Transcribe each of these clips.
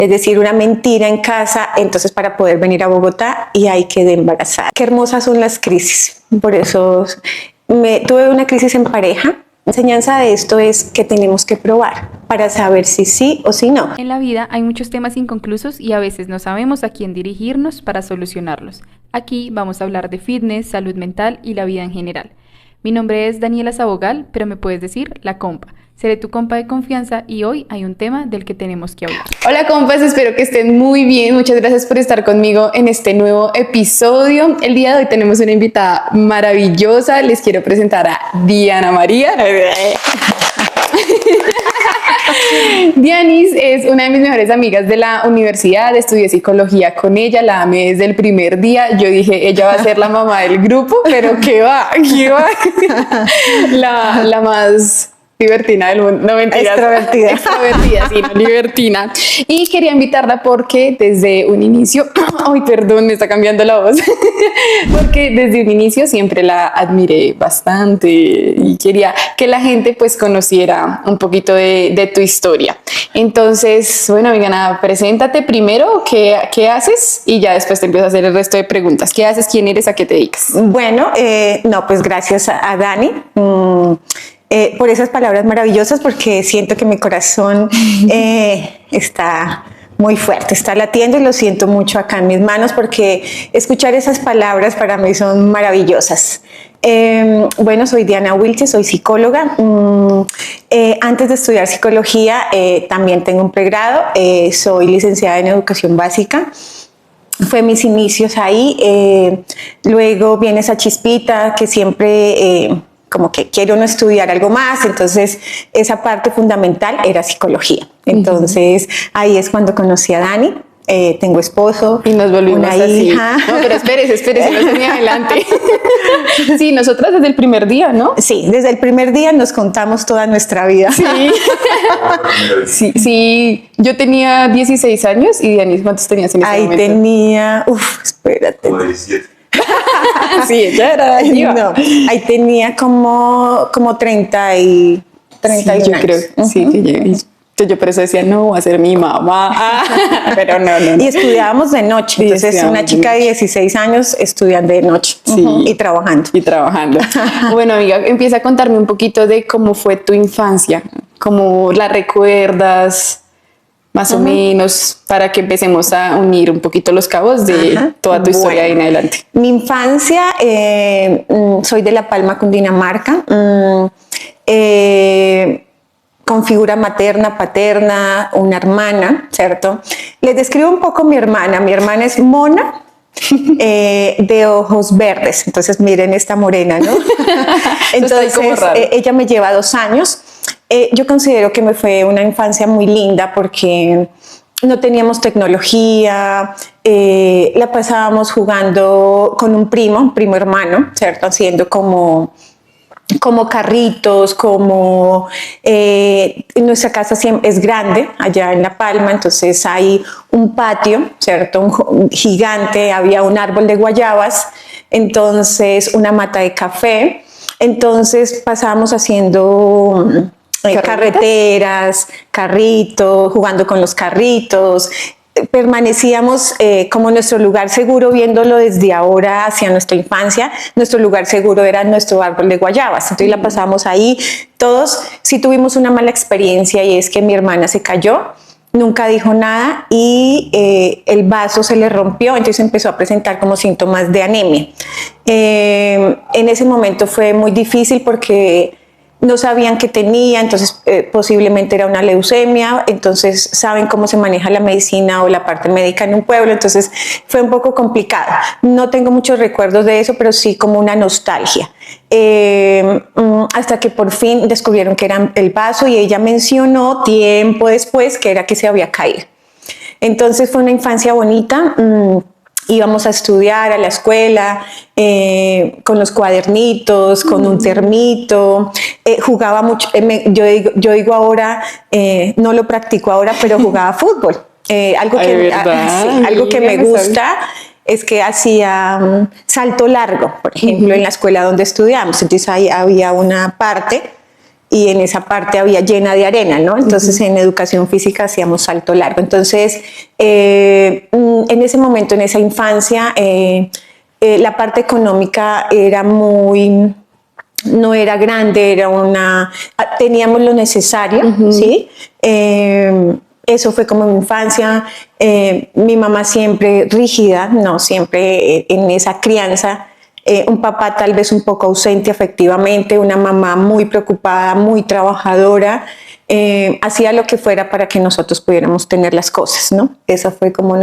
es decir, una mentira en casa, entonces para poder venir a Bogotá y ahí quedé embarazada. Qué hermosas son las crisis, por eso tuve una crisis en pareja. La enseñanza de esto es que tenemos que probar para saber si sí o si no. En la vida hay muchos temas inconclusos y a veces no sabemos a quién dirigirnos para solucionarlos. Aquí vamos a hablar de fitness, salud mental y la vida en general. Mi nombre es Daniela Sabogal, pero me puedes decir la compa. Seré tu compa de confianza y hoy hay un tema del que tenemos que hablar. Hola compas, espero que estén muy bien. Muchas gracias por estar conmigo en este nuevo episodio. El día de hoy tenemos una invitada maravillosa. Les quiero presentar a Diana María. Dianis es una de mis mejores amigas de la universidad, estudié psicología con ella, la amé desde el primer día. Yo dije, ella va a ser la mamá del grupo, pero ¿qué va? La más libertina del mundo, no mentiras. Extrovertida, sí, no, libertina. Y quería invitarla porque desde un inicio, ay, perdón, me está cambiando la voz, porque desde un inicio siempre la admiré bastante y quería que la gente pues conociera un poquito de tu historia. Entonces, bueno, amiga, nada, preséntate primero, ¿qué haces? Y ya después te empiezo a hacer el resto de preguntas. ¿Qué haces? ¿Quién eres? ¿A qué te dedicas? Bueno, no, pues gracias a Dani. Por esas palabras maravillosas, porque siento que mi corazón está muy fuerte, está latiendo y lo siento mucho acá en mis manos porque escuchar esas palabras para mí son maravillosas. Bueno, soy Diana Wilches, soy psicóloga. Antes de estudiar psicología también tengo un pregrado, soy licenciada en educación básica. Fue mis inicios ahí, luego viene esa chispita que siempre como que quiero no estudiar algo más, entonces esa parte fundamental era psicología. Entonces ahí es cuando conocí a Dani, tengo esposo y nos volvimos una así. hija. No, pero espérese, no se me adelante. Sí, nosotras desde el primer día, ¿no? Sí, desde el primer día nos contamos toda nuestra vida. Sí, yo tenía 16 años y Dianis, ¿cuántos tenías en ese momento? Ahí tenía, espérate. Como 17. Sí, ella era no, ahí tenía como 30 y 31 yo años. creo, sí, que llegué. Yo por eso decía, no, va a ser mi mamá. Pero no. Y estudiábamos de noche, entonces una chica de 16 años estudiando de noche, sí, y trabajando. Bueno, amiga, empieza a contarme un poquito de cómo fue tu infancia, cómo la recuerdas, más o menos, para que empecemos a unir un poquito los cabos de toda tu historia ahí en adelante. Mi infancia, soy de La Palma, Cundinamarca, con figura materna, paterna, una hermana, ¿cierto? Les describo un poco mi hermana. Mi hermana es mona, de ojos verdes. Entonces, miren esta morena, ¿no? Entonces, ella me lleva 2 años. Yo considero que me fue una infancia muy linda porque no teníamos tecnología, la pasábamos jugando con un primo hermano, ¿cierto? Haciendo como carritos, nuestra casa es grande allá en La Palma, entonces hay un patio, ¿cierto? Un gigante, había un árbol de guayabas, entonces una mata de café, entonces pasábamos haciendo carreteras, carritos, jugando con los carritos. Permanecíamos como nuestro lugar seguro, viéndolo desde ahora hacia nuestra infancia. Nuestro lugar seguro era nuestro árbol de guayabas, entonces la pasamos ahí. Todos sí tuvimos una mala experiencia y es que mi hermana se cayó, nunca dijo nada y el vaso se le rompió, entonces empezó a presentar como síntomas de anemia. En ese momento fue muy difícil porque no sabían qué tenía, entonces posiblemente era una leucemia, entonces saben cómo se maneja la medicina o la parte médica en un pueblo, entonces fue un poco complicado. No tengo muchos recuerdos de eso, pero sí como una nostalgia. Hasta que por fin descubrieron que era el vaso y ella mencionó tiempo después que era que se había caído. Entonces fue una infancia bonita. Íbamos a estudiar a la escuela con los cuadernitos, con un termito, jugaba mucho, yo digo ahora, no lo practico ahora, pero jugaba fútbol. Algo que me gusta es que hacía salto largo, por ejemplo, en la escuela donde estudiamos. Entonces ahí había una parte y en esa parte había llena de arena, ¿no? Entonces en educación física hacíamos salto largo. Entonces en ese momento, en esa infancia, la parte económica era no era grande, teníamos lo necesario, ¿sí? Eso fue como mi infancia. Mi mamá siempre rígida, no, siempre en esa crianza. Un papá tal vez un poco ausente afectivamente, una mamá muy preocupada, muy trabajadora, hacía lo que fuera para que nosotros pudiéramos tener las cosas, ¿no? Esa fue como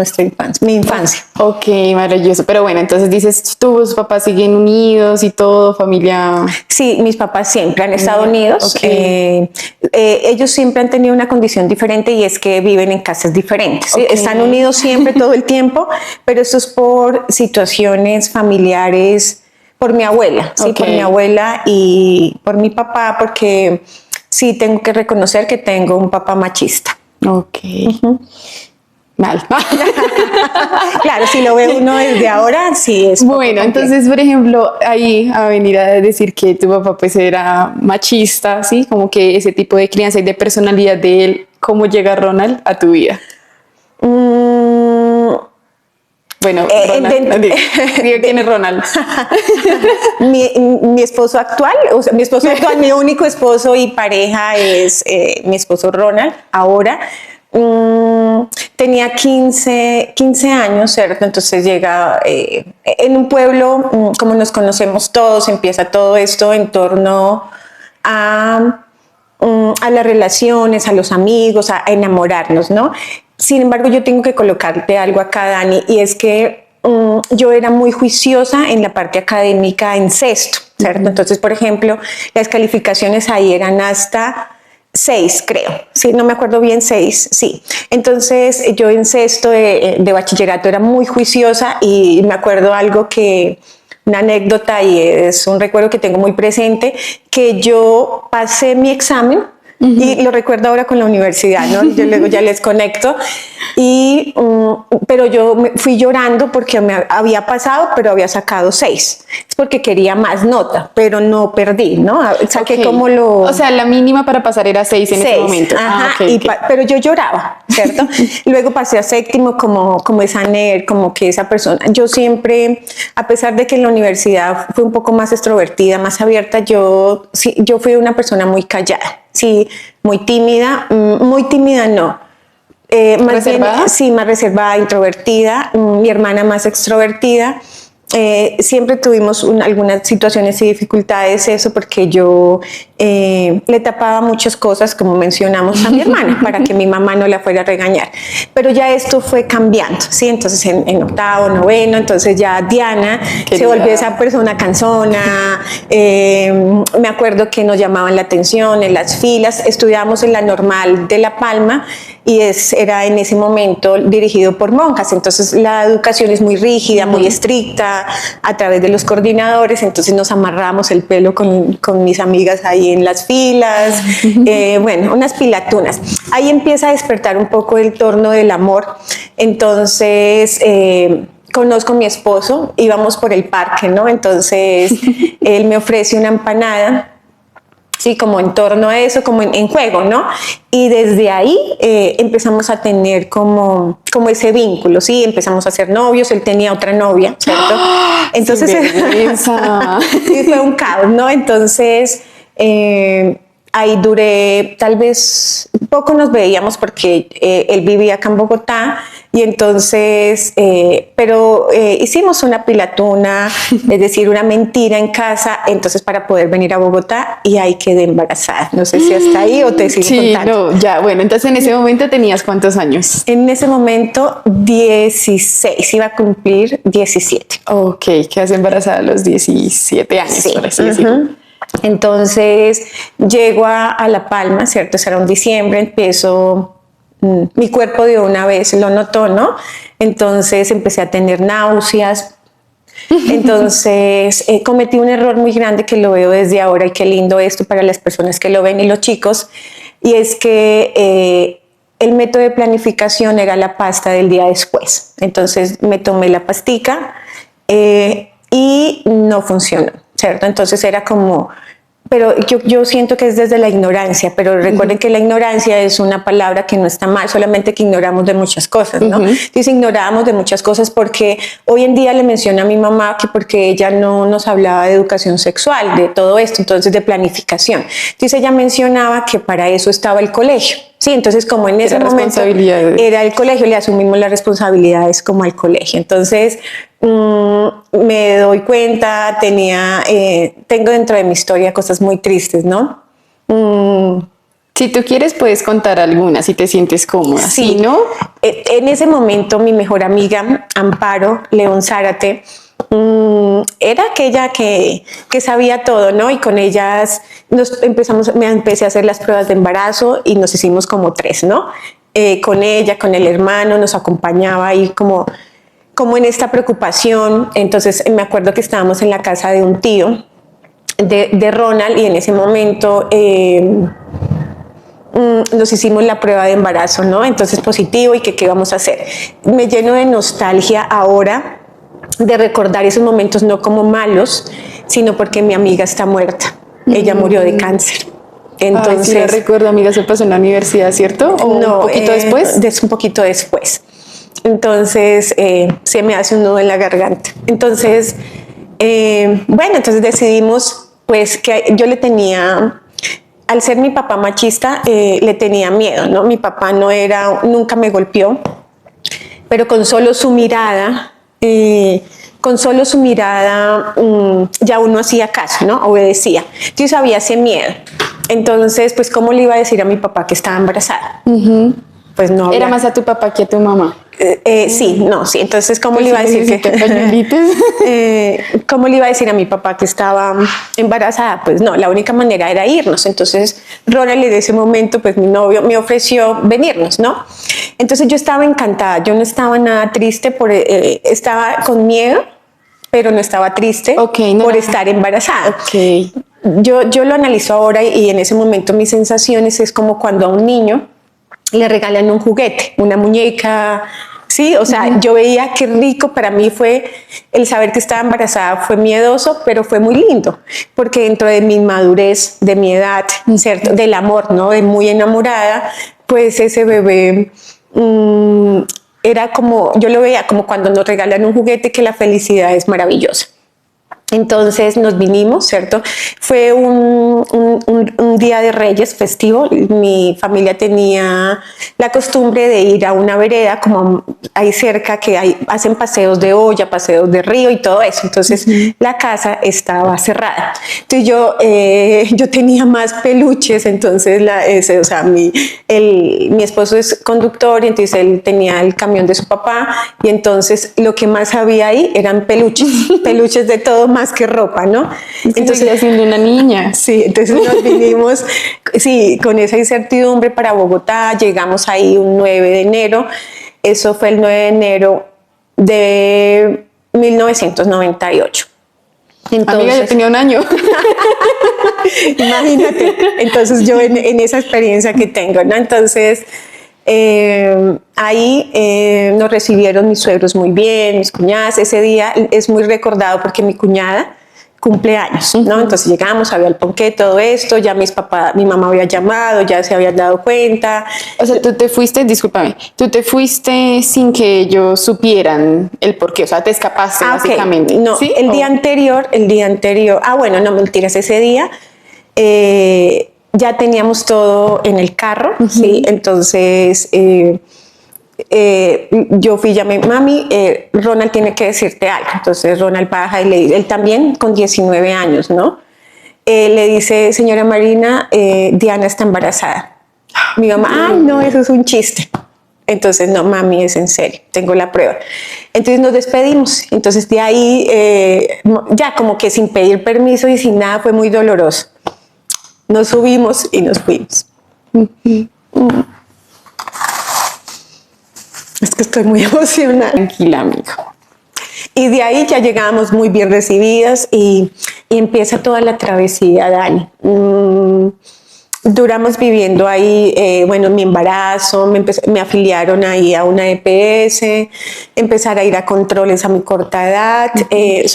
mi infancia. Ok, maravilloso. Pero bueno, entonces dices, tus papás siguen unidos y todo, familia. Sí, mis papás siempre han estado unidos. Okay. Ellos siempre han tenido una condición diferente y es que viven en casas diferentes. ¿Sí? Okay. Están unidos siempre, todo el tiempo, pero esto es por situaciones familiares, por mi abuela, ¿sí? Por mi abuela y por mi papá, porque sí tengo que reconocer que tengo un papá machista. Ok. Mal. Claro, si lo ve uno desde ahora, sí es. Bueno, entonces, por ejemplo, ahí a venir a decir que tu papá pues era machista, ¿sí? Como que ese tipo de crianza y de personalidad de él, ¿cómo llega Ronald a tu vida? Bueno, Ronald, ¿quién es Ronald? Mi esposo actual, o sea, mi único esposo y pareja es mi esposo Ronald, ahora. Tenía 15 años, ¿cierto? Entonces llega en un pueblo, como nos conocemos todos, empieza todo esto en torno a las relaciones, a los amigos, a enamorarnos, ¿no? Sin embargo, yo tengo que colocarte algo acá, Dani, y es que yo era muy juiciosa en la parte académica en sexto, ¿cierto? Entonces, por ejemplo, las calificaciones ahí eran hasta 6, creo, sí, no me acuerdo bien, 6, sí. Entonces yo en sexto de bachillerato era muy juiciosa y me acuerdo una anécdota y es un recuerdo que tengo muy presente, que yo pasé mi examen. Y lo recuerdo ahora con la universidad, ¿no? Yo luego ya les conecto. Pero yo me fui llorando porque me había pasado, pero había sacado 6. Es porque quería más nota, pero no perdí, ¿no? Saqué O sea, la mínima para pasar era 6 en ese momento. Ajá, pero yo lloraba, ¿cierto? Luego pasé a séptimo como esa nerd, como que esa persona. Yo siempre, a pesar de que en la universidad fui un poco más extrovertida, más abierta, yo fui una persona muy callada. Sí, muy tímida no. Más ¿Reservada? bien, sí, más reservada, introvertida. Mi hermana más extrovertida. Siempre tuvimos algunas situaciones y dificultades, eso porque yo le tapaba muchas cosas, como mencionamos, a mi hermana, para que mi mamá no la fuera a regañar. Pero ya esto fue cambiando, ¿sí? Entonces en octavo, noveno, entonces ya Diana se volvió esa persona cansona. Me acuerdo que nos llamaban la atención en las filas. Estudiábamos en la Normal de La Palma y era en ese momento dirigido por monjas, entonces la educación es muy rígida, muy estricta, a través de los coordinadores, entonces nos amarramos el pelo con mis amigas ahí en las filas, bueno, unas pilatunas. Ahí empieza a despertar un poco el torno del amor, entonces conozco a mi esposo, íbamos por el parque, ¿no? Entonces él me ofrece una empanada, sí, como en torno a eso, como en juego, ¿no? Y desde ahí empezamos a tener como ese vínculo, ¿sí? Empezamos a ser novios, él tenía otra novia, ¿cierto? Entonces, sí, fue un caos, ¿no? Entonces, ahí duré, tal vez poco nos veíamos porque él vivía acá en Bogotá y entonces, pero hicimos una pilatuna, es decir, una mentira en casa, entonces para poder venir a Bogotá y ahí quedé embarazada. No sé si hasta ahí o te sigo contando. No, ya, bueno, entonces en ese momento tenías ¿cuántos años? En ese momento 16, iba a cumplir 17. Ok, quedas embarazada a los 17 años, sí, por así decirlo. Entonces llego a La Palma, ¿cierto? Será un diciembre, empiezo, mi cuerpo de una vez lo notó, ¿no? Entonces empecé a tener náuseas. Entonces cometí un error muy grande que lo veo desde ahora y qué lindo esto para las personas que lo ven y los chicos, y es que el método de planificación era la pasta del día después. Entonces me tomé la pastica y no funcionó, ¿cierto? Entonces era como pero yo siento que es desde la ignorancia, pero recuerden que la ignorancia es una palabra que no está mal, solamente que ignoramos de muchas cosas, ¿no? Entonces ignorábamos de muchas cosas porque hoy en día le menciono a mi mamá que porque ella no nos hablaba de educación sexual, de todo esto, entonces de planificación. Entonces ella mencionaba que para eso estaba el colegio. Sí, entonces como en ese momento era el colegio, le asumimos las responsabilidades como al colegio. Entonces me doy cuenta, tengo dentro de mi historia cosas muy tristes, ¿no? Si tú quieres puedes contar algunas si te sientes cómoda. Sí, ¿no? En ese momento mi mejor amiga, Amparo León Zárate, era aquella que sabía todo, ¿no? Y con ellas me empecé a hacer las pruebas de embarazo y nos hicimos como 3, ¿no? Con ella, con el hermano, nos acompañaba ahí como en esta preocupación. Entonces me acuerdo que estábamos en la casa de un tío de Ronald y en ese momento nos hicimos la prueba de embarazo, ¿no? Entonces positivo y qué vamos a hacer. Me lleno de nostalgia ahora de recordar esos momentos no como malos, sino porque mi amiga está muerta. Ella murió de cáncer. Entonces, sí, recuerdo, amiga, se pasó en la universidad, ¿cierto? ¿O no, un poquito después? Un poquito después. Entonces, se me hace un nudo en la garganta. Entonces, bueno, entonces decidimos, pues, que yo le tenía, al ser mi papá machista, le tenía miedo, ¿no? Mi papá nunca me golpeó, pero con solo su mirada, ya uno hacía caso, ¿no? Obedecía. Yo sabía ese miedo. Entonces, pues, ¿cómo le iba a decir a mi papá que estaba embarazada? Pues no. ¿Era más a tu papá que a tu mamá? Sí. Entonces, ¿cómo le iba a decir ¿cómo le iba a decir a mi papá que estaba embarazada? Pues no, la única manera era irnos. Entonces, Ronald en ese momento, pues mi novio me ofreció venirnos, ¿no? Entonces yo estaba encantada, yo no estaba nada triste, estaba con miedo, pero no estaba triste por estar embarazada. Yo lo analizo ahora y en ese momento mis sensaciones es como cuando a un niño le regalan un juguete, una muñeca, sí, o sea, yo veía qué rico, para mí fue el saber que estaba embarazada, fue miedoso, pero fue muy lindo, porque dentro de mi madurez, de mi edad, ¿cierto? Del amor, ¿no? De muy enamorada, pues ese bebé era como, yo lo veía como cuando nos regalan un juguete, que la felicidad es maravillosa. Entonces nos vinimos, ¿cierto? Fue un día de Reyes festivo. Mi familia tenía la costumbre de ir a una vereda como ahí cerca que hacen paseos de olla, paseos de río y todo eso. Entonces la casa estaba cerrada. Entonces yo tenía más peluches, entonces mi esposo es conductor y entonces él tenía el camión de su papá y entonces lo que más había ahí eran peluches de todo, más que ropa, ¿no? Entonces, siendo una niña. Sí, entonces nos vinimos, sí, con esa incertidumbre para Bogotá. Llegamos ahí un 9 de enero. Eso fue el 9 de enero de 1998. Entonces, amiga, yo tenía un año. Imagínate. Entonces yo en esa experiencia que tengo, ¿no? Entonces ahí nos recibieron mis suegros muy bien, mis cuñadas. Ese día es muy recordado porque mi cuñada cumple años, ¿no? Entonces llegamos, había el ponqué, todo esto, ya mi mamá había llamado, ya se habían dado cuenta. O sea, tú te fuiste sin que ellos supieran el porqué, o sea, te escapaste básicamente. No, ¿sí? El día anterior, bueno, no mentiras, ese día ya teníamos todo en el carro, ¿sí? Entonces yo fui, llamé, mami, Ronald tiene que decirte algo. Entonces Ronald baja y le dice, él también con 19 años, ¿no? Le dice, señora Marina, Diana está embarazada. Mi mamá, ay, no, eso es un chiste. Entonces, no, mami, es en serio, tengo la prueba. Entonces nos despedimos. Entonces de ahí, ya como que sin pedir permiso y sin nada, fue muy doloroso. Nos subimos y nos fuimos. Es que estoy muy emocionada. Tranquila, amiga. Y de ahí ya llegábamos muy bien recibidas y empieza toda la travesía, Dani. Duramos viviendo ahí, mi embarazo, me afiliaron ahí a una EPS, empezar a ir a controles a mi corta edad. ¿Y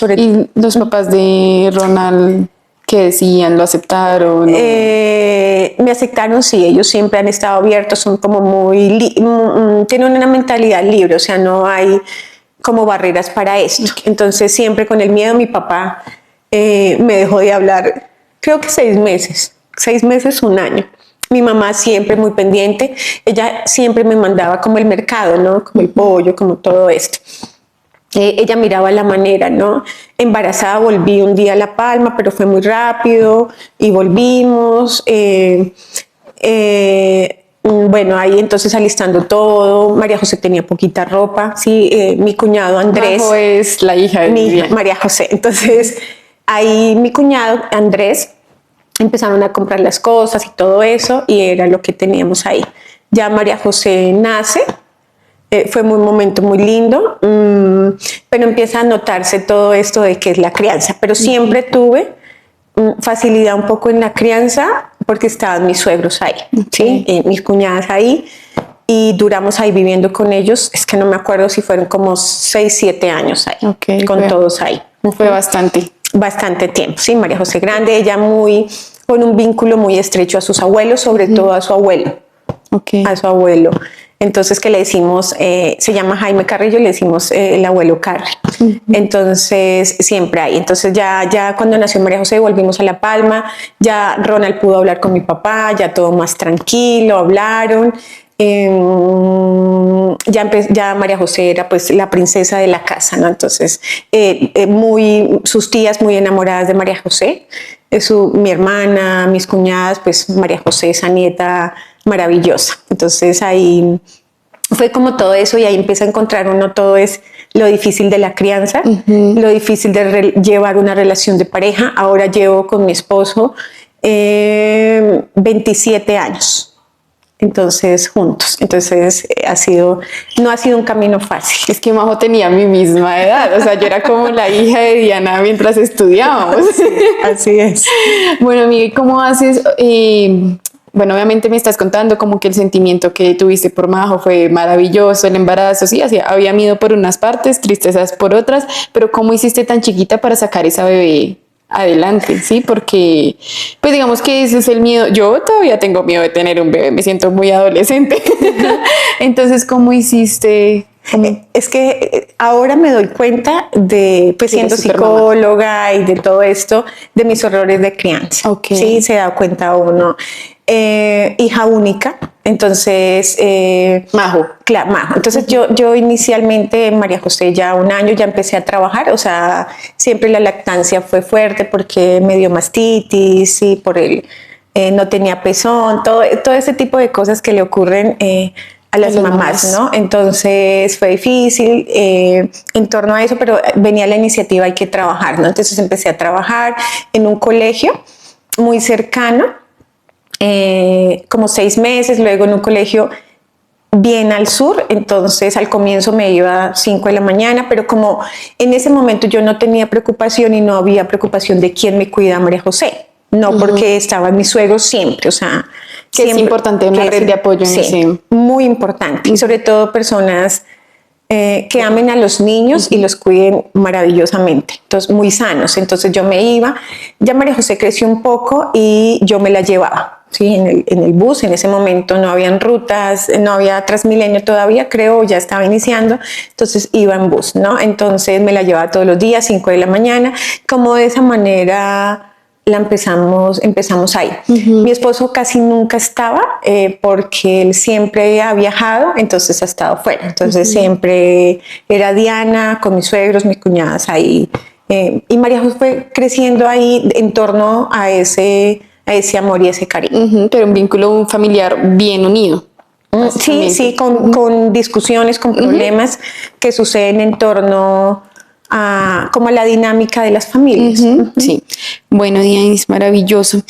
los papás de Ronald? ¿Qué decían? ¿Lo aceptaron? Me aceptaron, sí, ellos siempre han estado abiertos, son como tienen una mentalidad libre, o sea, no hay como barreras para esto. Entonces siempre con el miedo mi papá me dejó de hablar, creo que 6 meses, un año. Mi mamá siempre muy pendiente, ella siempre me mandaba como el mercado, ¿no? Como el pollo, como todo esto. Ella miraba la manera, ¿no? Embarazada volví un día a La Palma, pero fue muy rápido y volvimos. Bueno, ahí entonces alistando todo. María José tenía poquita ropa, sí. Mi cuñado Andrés. Majo es la hija de mi hija, María José. Entonces, ahí mi cuñado Andrés empezaron a comprar las cosas y todo eso, y era lo que teníamos ahí. Ya María José nace. Fue un momento muy lindo, pero empieza a notarse todo esto de que es la crianza. Pero siempre tuve facilidad un poco en la crianza porque estaban mis suegros ahí, ¿sí? Mis cuñadas ahí, y duramos ahí viviendo con ellos. Es que no me acuerdo si fueron como 6, 7 años ahí, con todos ahí. Fue bastante tiempo, sí. María José grande, ella con un vínculo muy estrecho a sus abuelos, sobre todo a su abuelo. A su abuelo. Entonces, que le decimos, se llama Jaime Carrillo, le decimos el abuelo Carri. Entonces, siempre hay. Entonces, ya cuando nació María José, volvimos a La Palma, ya Ronald pudo hablar con mi papá, ya todo más tranquilo, hablaron. Ya María José era pues la princesa de la casa, ¿no? Entonces, sus tías muy enamoradas de María José, mi hermana, mis cuñadas, pues María José, esa nieta maravillosa. Entonces ahí fue como todo eso, y ahí empieza a encontrar uno todo es lo difícil de la crianza, lo difícil de llevar una relación de pareja. Ahora llevo con mi esposo 27 años. Entonces, juntos. Entonces, no ha sido un camino fácil. Es que Majo tenía mi misma edad, o sea, yo era como la hija de Diana mientras estudiábamos. Sí, así es. Bueno, amiga, ¿cómo haces? Bueno, obviamente me estás contando como que el sentimiento que tuviste por Majo fue maravilloso, el embarazo, sí, así había miedo por unas partes, tristezas por otras, pero ¿cómo hiciste tan chiquita para sacar esa bebé adelante? Sí, porque pues digamos que ese es el miedo. Yo todavía tengo miedo de tener un bebé, me siento muy adolescente. Entonces, ¿cómo hiciste? Es que ahora me doy cuenta pues siendo psicóloga y de todo esto, de mis errores de crianza. Sí, se da cuenta uno. Hija única, entonces Majo. Claro, Majo. Entonces yo inicialmente, María José, ya un año ya empecé a trabajar, o sea, siempre la lactancia fue fuerte porque me dio mastitis y no tenía pezón, todo ese tipo de cosas que le ocurren a las mamás, ¿no? Entonces fue difícil en torno a eso, pero venía la iniciativa, hay que trabajar, ¿no? Entonces empecé a trabajar en un colegio muy cercano, como 6 meses, luego en un colegio bien al sur. Entonces al comienzo me iba a 5 de la mañana, pero como en ese momento yo no tenía preocupación y no había preocupación de quién me cuida a María José, no porque estaban mis suegros siempre, o sea, que siempre, es importante una red de apoyo. Sí, muy importante, y sobre todo personas que amen a los niños y los cuiden maravillosamente, entonces muy sanos. Entonces yo me iba, ya María José creció un poco y yo me la llevaba, ¿sí? en el bus. En ese momento no habían rutas, no había Transmilenio todavía, creo, ya estaba iniciando, entonces iba en bus, ¿no? Entonces me la llevaba todos los días, 5 de la mañana, como de esa manera empezamos ahí. Mi esposo casi nunca estaba porque él siempre ha viajado, entonces ha estado fuera. Entonces siempre era Diana con mis suegros, mis cuñadas ahí. Y María José fue creciendo ahí en torno a ese amor y ese cariño. Pero un vínculo familiar bien unido. Sí, con discusiones, con problemas que suceden en torno como a la dinámica de las familias. Sí. Bueno, Diana, es maravilloso.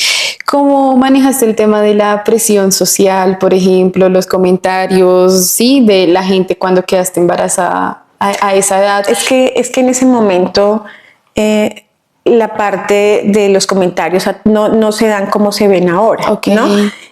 ¿Cómo manejaste el tema de la presión social, por ejemplo, los comentarios, sí, de la gente cuando quedaste embarazada a esa edad? Es que en ese momento la parte de los comentarios no se dan como se ven ahora, Okay. ¿no?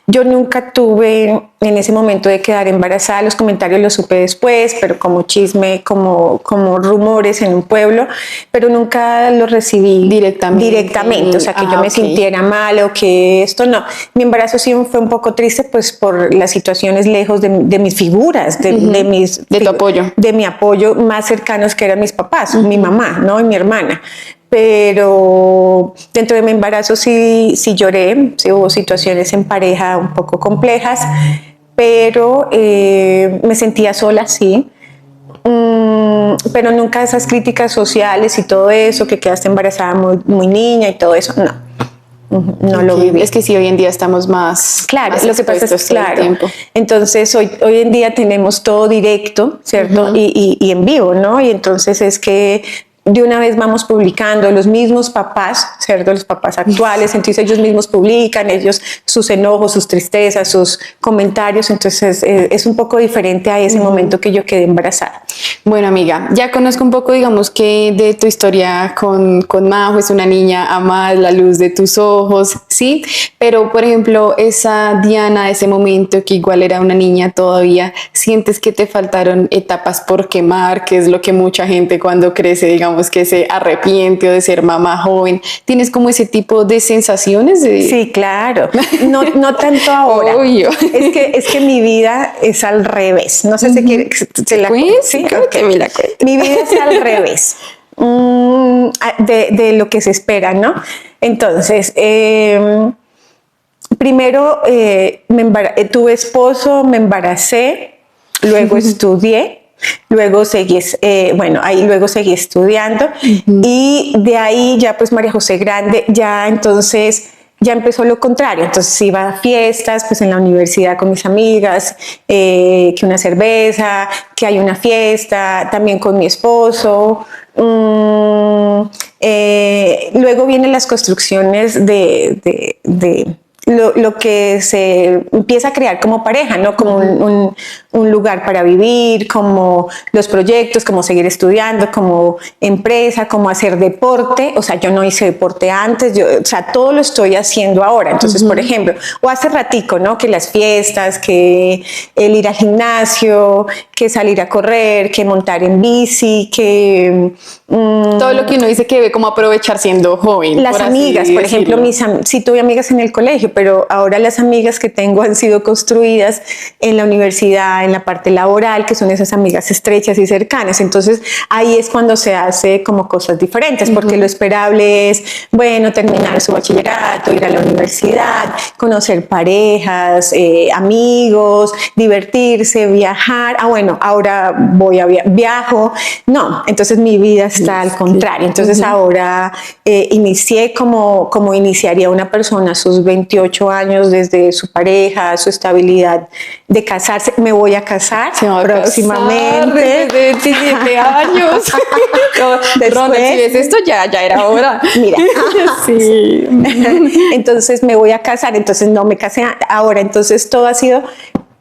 Yo nunca tuve en ese momento de quedar embarazada, los comentarios los supe después, pero como chisme, como rumores en un pueblo, pero nunca los recibí directamente, o sea, que yo me sintiera mal o que esto no. Mi embarazo sí fue un poco triste, pues por las situaciones lejos de mis figuras, de tu apoyo. De mi apoyo más cercanos, que eran mis papás, mi mamá, ¿no? Y mi hermana. Pero dentro de mi embarazo sí lloré, sí hubo situaciones en pareja un poco complejas, pero me sentía sola, sí. Pero nunca esas críticas sociales y todo eso, que quedaste embarazada muy niña y todo eso, no lo viví. Es que sí, hoy en día estamos más. Claro, más lo que pasa es claro. Entonces, hoy en día tenemos todo directo, ¿cierto? Y en vivo, ¿no? Y entonces es que de una vez vamos publicando los mismos papás, ¿cierto? Los papás actuales, entonces ellos mismos publican, sus enojos, sus tristezas, sus comentarios, entonces es un poco diferente a ese momento que yo quedé embarazada. Bueno, amiga, ya conozco un poco, digamos, que de tu historia con Majo. Es una niña amada, la luz de tus ojos, ¿sí? Pero, por ejemplo, esa Diana, ese momento que igual era una niña todavía, ¿sientes que te faltaron etapas por quemar? Que es lo que mucha gente cuando crece, digamos, que se arrepiente de ser mamá joven. ¿Tienes como ese tipo de sensaciones? Sí, claro. No tanto ahora. Obvio. Es que mi vida es al revés. No sé si quiere que te la cuente. Sí, que me la cuente. Mi vida es al revés de lo que se espera, ¿no? Entonces, primero tuve esposo, me embaracé, luego estudié. Luego seguí estudiando y de ahí ya pues María José grande, ya entonces ya empezó lo contrario, entonces iba a fiestas pues en la universidad con mis amigas, que una cerveza, que hay una fiesta, también con mi esposo. Luego vienen las construcciones de lo que se empieza a crear como pareja, ¿no? Como un lugar para vivir, como los proyectos, como seguir estudiando, como empresa, como hacer deporte. O sea, yo no hice deporte antes, o sea, todo lo estoy haciendo ahora. Entonces, por ejemplo, o hace ratico, ¿no? Que las fiestas, que el ir al gimnasio, que salir a correr, que montar en bici, que... todo lo que uno dice que debe como aprovechar siendo joven. Las amigas, por ejemplo, sí tuve amigas en el colegio, pero ahora las amigas que tengo han sido construidas en la universidad, en la parte laboral, que son esas amigas estrechas y cercanas. Entonces ahí es cuando se hace como cosas diferentes, porque lo esperable es, bueno, terminar su bachillerato, ir a la universidad, conocer parejas, amigos, divertirse, viajar. Bueno, ahora viajo. No, entonces mi vida está al contrario. Entonces ahora inicié como iniciaría una persona a sus 28 años, desde su pareja, su estabilidad de casarse. Me voy a casar próximamente. Desde 27 años. Ronda, si ves esto, ya era hora. Mira. Sí. Entonces me voy a casar, entonces no me casé ahora. Entonces todo ha sido,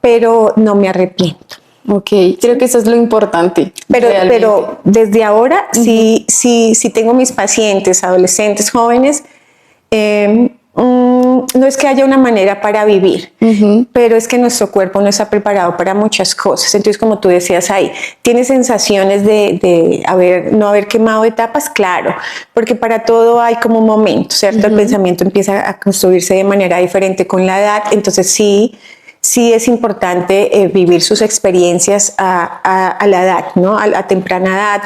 pero no me arrepiento. Ok, creo que eso es lo importante. Pero desde ahora, sí tengo mis pacientes, adolescentes, jóvenes, no es que haya una manera para vivir, pero es que nuestro cuerpo no está preparado para muchas cosas. Entonces, como tú decías ahí, ¿tienes sensaciones de no haber quemado etapas? Claro, porque para todo hay como un momento, ¿cierto? El pensamiento empieza a construirse de manera diferente con la edad. Entonces, sí es importante vivir sus experiencias a la edad, ¿no? A temprana edad,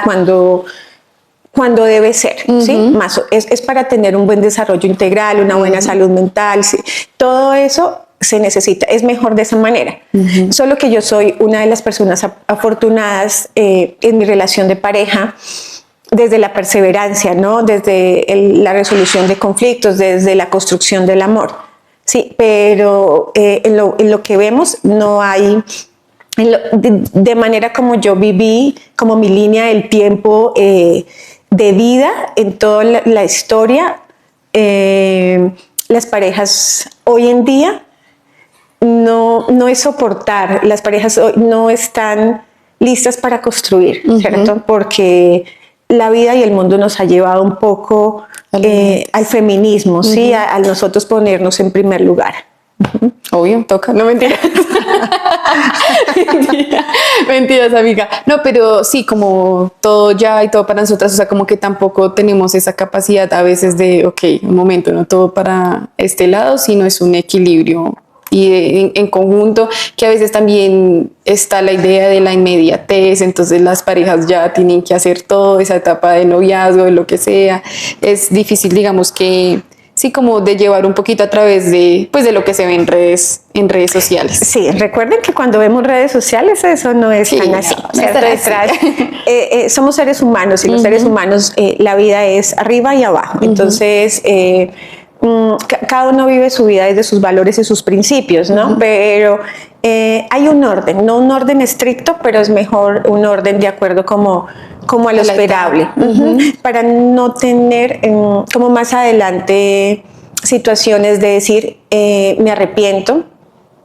cuando debe ser, ¿sí? Es para tener un buen desarrollo integral, una buena salud mental, ¿sí? Todo eso se necesita, es mejor de esa manera. Solo que yo soy una de las personas afortunadas en mi relación de pareja, desde la perseverancia, ¿no? Desde la resolución de conflictos, desde la construcción del amor. Sí, pero en lo que vemos no hay, de manera como yo viví, como mi línea del tiempo de vida en toda la historia, las parejas hoy en día no es soportar, las parejas hoy no están listas para construir, ¿cierto? Porque la vida y el mundo nos ha llevado un poco al feminismo, ¿sí? A nosotros ponernos en primer lugar. Obvio, toca, no mentira. Mentiras, amiga. No, pero sí, como todo ya y todo para nosotras, o sea, como que tampoco tenemos esa capacidad a veces de, ok, un momento, no todo para este lado, sino es un equilibrio y en conjunto, que a veces también está la idea de la inmediatez, entonces las parejas ya tienen que hacer todo, esa etapa de noviazgo, de lo que sea, es difícil, digamos que sí, como de llevar un poquito a través de, pues, de lo que se ve en redes sociales. Sí, recuerden que cuando vemos redes sociales eso no es tan así. No es tan detrás, somos seres humanos y los seres humanos, la vida es arriba y abajo. Entonces, cada uno vive su vida desde sus valores y sus principios, ¿no? Pero hay un orden, no un orden estricto, pero es mejor un orden de acuerdo como a lo esperable, para no tener como más adelante situaciones de decir, me arrepiento.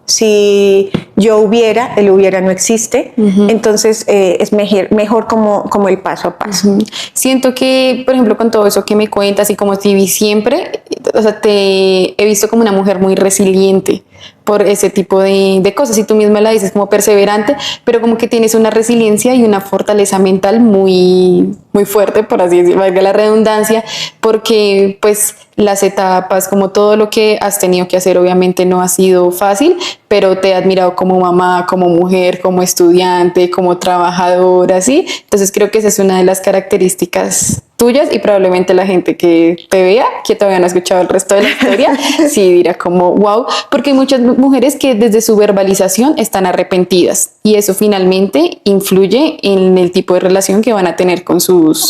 Si yo hubiera, el hubiera no existe, entonces es mejor como el paso a paso. Siento que, por ejemplo, con todo eso que me cuentas y como te vi siempre, o sea, te he visto como una mujer muy resiliente por ese tipo de cosas, y tú misma la dices como perseverante, pero como que tienes una resiliencia y una fortaleza mental muy, muy fuerte, por así decirlo, valga la redundancia, porque pues las etapas, como todo lo que has tenido que hacer, obviamente no ha sido fácil, pero te he admirado como mamá, como mujer, como estudiante, como trabajadora, ¿sí? Entonces creo que esa es una de las características tuyas, y probablemente la gente que te vea, que todavía no ha escuchado el resto de la historia, sí dirá como wow, porque hay muchas mujeres que desde su verbalización están arrepentidas, y eso finalmente influye en el tipo de relación que van a tener con sus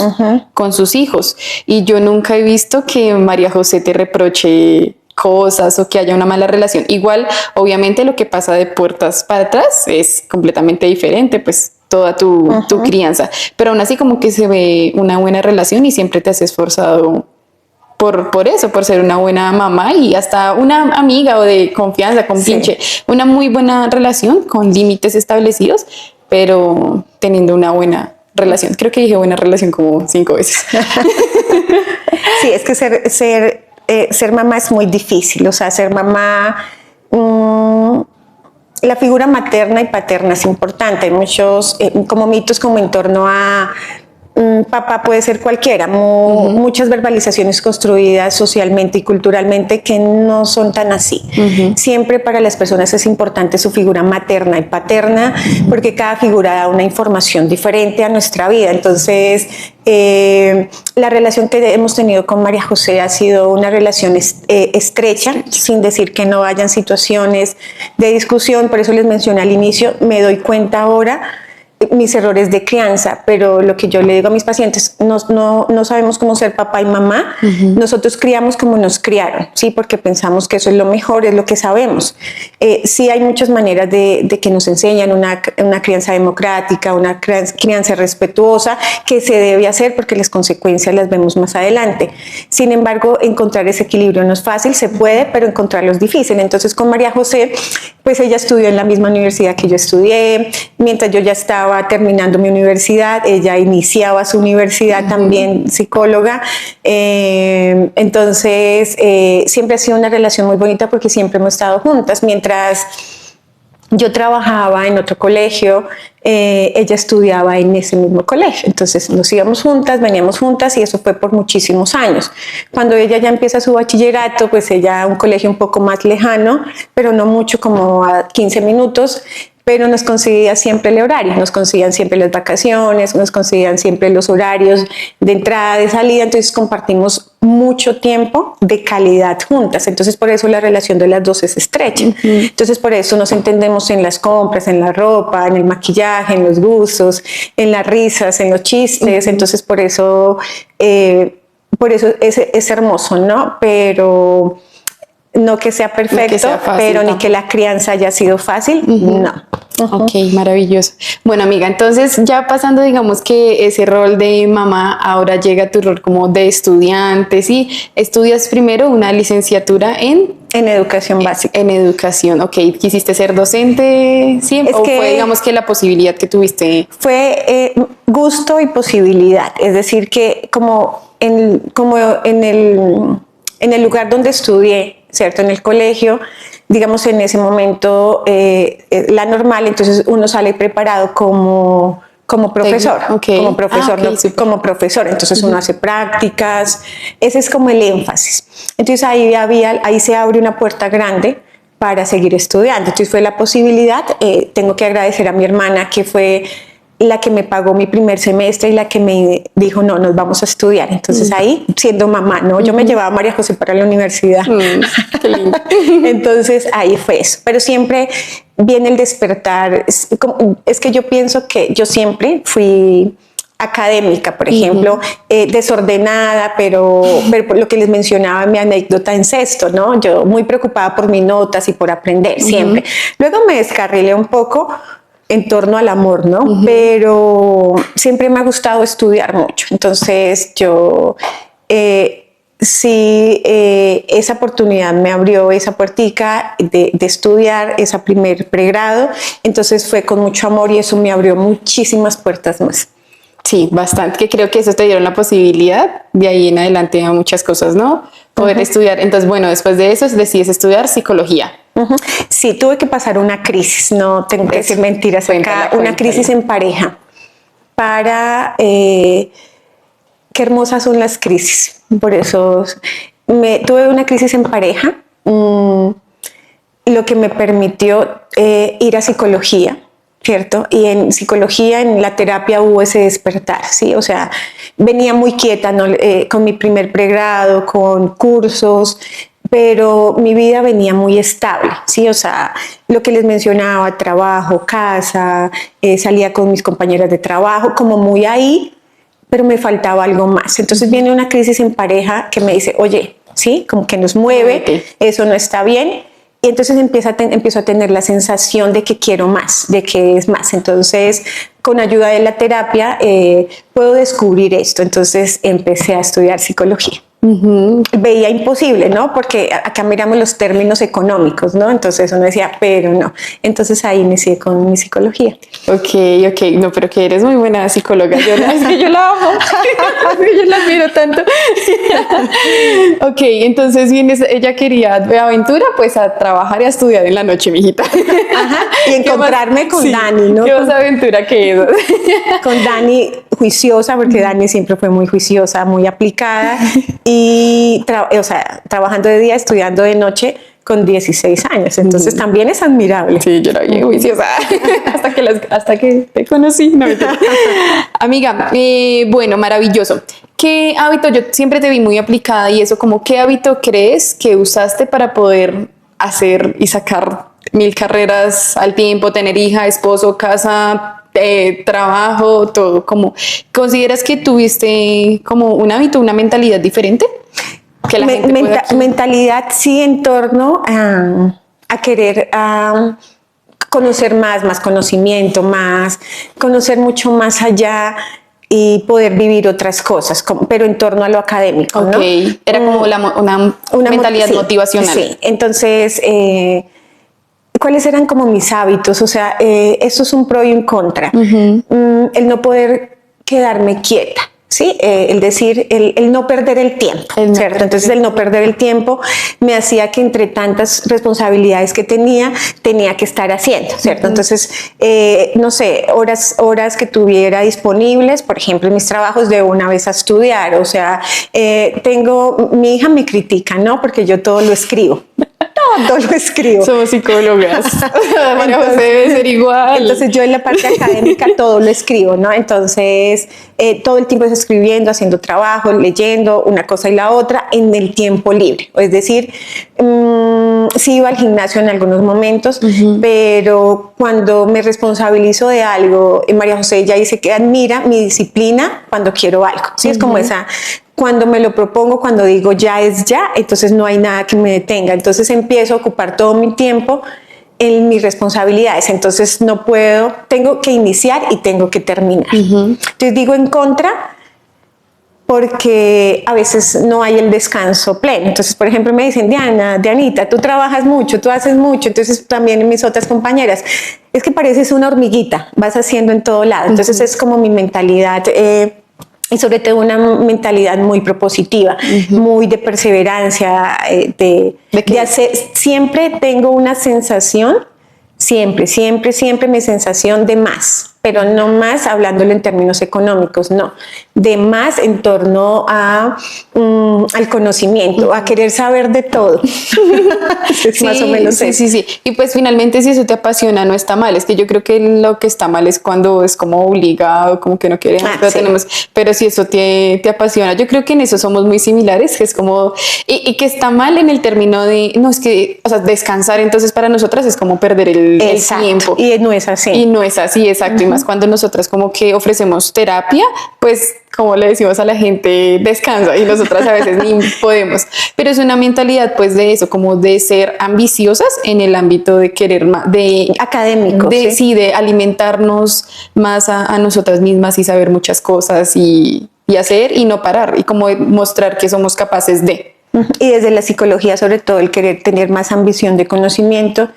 hijos. Y yo nunca he visto que María José te reproche cosas o que haya una mala relación. Igual, obviamente, lo que pasa de puertas para atrás es completamente diferente, pues toda tu crianza, pero aún así como que se ve una buena relación y siempre te has esforzado por eso, por ser una buena mamá y hasta una amiga o de confianza, con pinche, una muy buena relación con límites establecidos, pero teniendo una buena relación. Creo que dije buena relación como 5 veces. Sí, es que ser mamá es muy difícil, o sea, ser mamá, la figura materna y paterna es importante. Hay muchos como mitos como en torno a papá puede ser cualquiera, muchas verbalizaciones construidas socialmente y culturalmente que no son tan así. Siempre para las personas es importante su figura materna y paterna, porque cada figura da una información diferente a nuestra vida. Entonces, la relación que hemos tenido con María José ha sido una relación estrecha, sin decir que no hayan situaciones de discusión. Por eso les mencioné al inicio, me doy cuenta ahora mis errores de crianza, pero lo que yo le digo a mis pacientes, no sabemos cómo ser papá y mamá, nosotros criamos como nos criaron, ¿sí? Porque pensamos que eso es lo mejor, es lo que sabemos. Sí hay muchas maneras de que nos enseñan una crianza democrática, una crianza respetuosa, que se debe hacer porque las consecuencias las vemos más adelante. Sin embargo, encontrar ese equilibrio no es fácil, se puede, pero encontrarlo es difícil. Entonces, con María José, pues ella estudió en la misma universidad que yo estudié, mientras yo ya estaba terminando mi universidad, ella iniciaba su universidad también, psicóloga. Entonces, siempre ha sido una relación muy bonita porque siempre hemos estado juntas. Mientras yo trabajaba en otro colegio, ella estudiaba en ese mismo colegio. Entonces nos íbamos juntas, veníamos juntas, y eso fue por muchísimos años. Cuando ella ya empieza su bachillerato, pues ella un colegio un poco más lejano, pero no mucho, como a 15 minutos, pero nos coincidía siempre el horario, nos coincidían siempre las vacaciones, nos coincidían siempre los horarios de entrada, de salida. Entonces compartimos mucho tiempo de calidad juntas. Entonces por eso la relación de las dos es estrecha. Entonces por eso nos entendemos en las compras, en la ropa, en el maquillaje, en los gustos, en las risas, en los chistes. Entonces por eso es hermoso, ¿no? Pero no que sea perfecto, pero ni que la crianza haya sido fácil, no. Ok, maravilloso. Bueno, amiga, entonces ya pasando, digamos que ese rol de mamá, ahora llega tu rol como de estudiante, ¿sí? Estudias primero una licenciatura En educación básica. en educación, ok. ¿Quisiste ser docente siempre? Es ¿O que fue, digamos, que la posibilidad que tuviste? fue gusto y posibilidad, es decir, que como en el lugar donde estudié, ¿cierto? En el colegio, digamos en ese momento, la normal, entonces uno sale preparado como profesor, Okay. como profesor, Okay, no, como profesor, entonces uno hace prácticas, ese es como el énfasis. Entonces ahí se abre una puerta grande para seguir estudiando. Entonces fue la posibilidad, tengo que agradecer a mi hermana que fue la que me pagó mi primer semestre y la que me dijo, no, nos vamos a estudiar. Entonces ahí, siendo mamá, ¿no? Yo me llevaba a María José para la universidad. Qué lindo. Entonces ahí fue eso. Pero siempre viene el despertar. Es que yo pienso que yo siempre fui académica, por ejemplo, desordenada, pero por lo que les mencionaba en mi anécdota en sexto, ¿no? Yo muy preocupada por mis notas y por aprender siempre. Luego me descarrilé un poco en torno al amor, ¿no? Pero siempre me ha gustado estudiar mucho. Entonces yo sí, esa oportunidad me abrió esa puertica de estudiar ese primer pregrado. Entonces fue con mucho amor y eso me abrió muchísimas puertas más. Sí, bastante, que creo que eso te dieron la posibilidad de ahí en adelante a muchas cosas, ¿no? Poder estudiar. Entonces, bueno, después de eso decides estudiar psicología. Sí, tuve que pasar una crisis, no tengo que decir mentiras acá, una crisis en pareja qué hermosas son las crisis. Por eso tuve una crisis en pareja, lo que me permitió ir a psicología, ¿cierto? Y en psicología, en la terapia hubo ese despertar, ¿sí? O sea, venía muy quieta, ¿no? Con mi primer pregrado, con cursos, pero mi vida venía muy estable, ¿sí? O sea, lo que les mencionaba, trabajo, casa, salía con mis compañeras de trabajo, como muy ahí, pero me faltaba algo más. Entonces viene una crisis en pareja que me dice, oye, ¿sí? Como que nos mueve, eso no está bien. Y entonces empiezo a tener la sensación de que quiero más, de que es más. Entonces, con ayuda de la terapia, puedo descubrir esto. Entonces, empecé a estudiar psicología. Veía imposible, ¿no? Porque acá miramos los términos económicos, ¿no? Entonces uno decía, pero no. Entonces ahí inicié con mi psicología. Ok, no, pero que eres muy buena psicóloga. Es que yo la amo. Yo la admiro tanto. Ok, entonces ella quería de aventura, pues a trabajar y a estudiar en la noche, mijita. Ajá, y encontrarme con Dani, ¿no? ¿Qué más aventura que eso? Con Dani juiciosa, porque Dani siempre fue muy juiciosa, muy aplicada, y o sea, trabajando de día, estudiando de noche con 16 años. Entonces también es admirable. Sí, yo era bien juiciosa hasta que te conocí. No, amiga, bueno, maravilloso. ¿Qué hábito? Yo siempre te vi muy aplicada y eso, como qué hábito crees que usaste para poder hacer y sacar 1000 carreras al tiempo, tener hija, esposo, casa, trabajo, todo? Como, ¿consideras que tuviste como un hábito, una mentalidad diferente? Que la gente mentalidad sí, en torno a querer conocer más conocimiento, conocer mucho más allá y poder vivir otras cosas, pero en torno a lo académico, ¿no? Era como una mentalidad motivacional. Sí, entonces, ¿cuáles eran como mis hábitos? O sea, eso es un pro y un contra. El no poder quedarme quieta. Sí, el decir, el no perder el tiempo, ¿cierto? Entonces el no perder el tiempo me hacía que entre tantas responsabilidades que tenía que estar haciendo, ¿cierto? Entonces, no sé, horas que tuviera disponibles, por ejemplo, en mis trabajos de una vez a estudiar, o sea, mi hija me critica, ¿no? Porque yo todo lo escribo. Todo lo escribo. Somos psicólogas. María José debe ser igual. Entonces yo en la parte académica todo lo escribo, ¿no? Entonces todo el tiempo estoy escribiendo, haciendo trabajo, leyendo una cosa y la otra en el tiempo libre. Es decir, sí iba al gimnasio en algunos momentos, pero cuando me responsabilizo de algo, María José ya dice que admira mi disciplina cuando quiero algo. Sí, es como esa... Cuando me lo propongo, cuando digo ya es ya, entonces no hay nada que me detenga. Entonces empiezo a ocupar todo mi tiempo en mis responsabilidades, entonces no puedo, tengo que iniciar y tengo que terminar. Entonces digo en contra porque a veces no hay el descanso pleno. Entonces, por ejemplo, me dicen, Dianita, tú trabajas mucho, tú haces mucho. Entonces, también mis otras compañeras, es que pareces una hormiguita, vas haciendo en todo lado. Entonces, es como mi mentalidad, y sobre todo una mentalidad muy propositiva, muy de perseverancia, de hacer. Siempre tengo una sensación, siempre mi sensación de más, pero no más hablándolo en términos económicos, no, de más en torno a, al conocimiento, a querer saber de todo. Es más o menos eso. Sí. Y pues finalmente si eso te apasiona no está mal, es que yo creo que lo que está mal es cuando es como obligado, como que no queremos, pero si eso te apasiona, yo creo que en eso somos muy similares, que es como, y que está mal en el término de, no, es que, o sea, descansar entonces para nosotras es como perder el tiempo. Y no es así. Y no es así, exacto. Y más cuando nosotras como que ofrecemos terapia, pues como le decimos a la gente, descansa, y nosotras a veces ni podemos. Pero es una mentalidad pues de eso, como de ser ambiciosas en el ámbito de querer más, de académico. Sí, de alimentarnos más a nosotras mismas y saber muchas cosas y hacer y no parar, y como mostrar que somos capaces de. Y desde la psicología, sobre todo, el querer tener más ambición de conocimiento.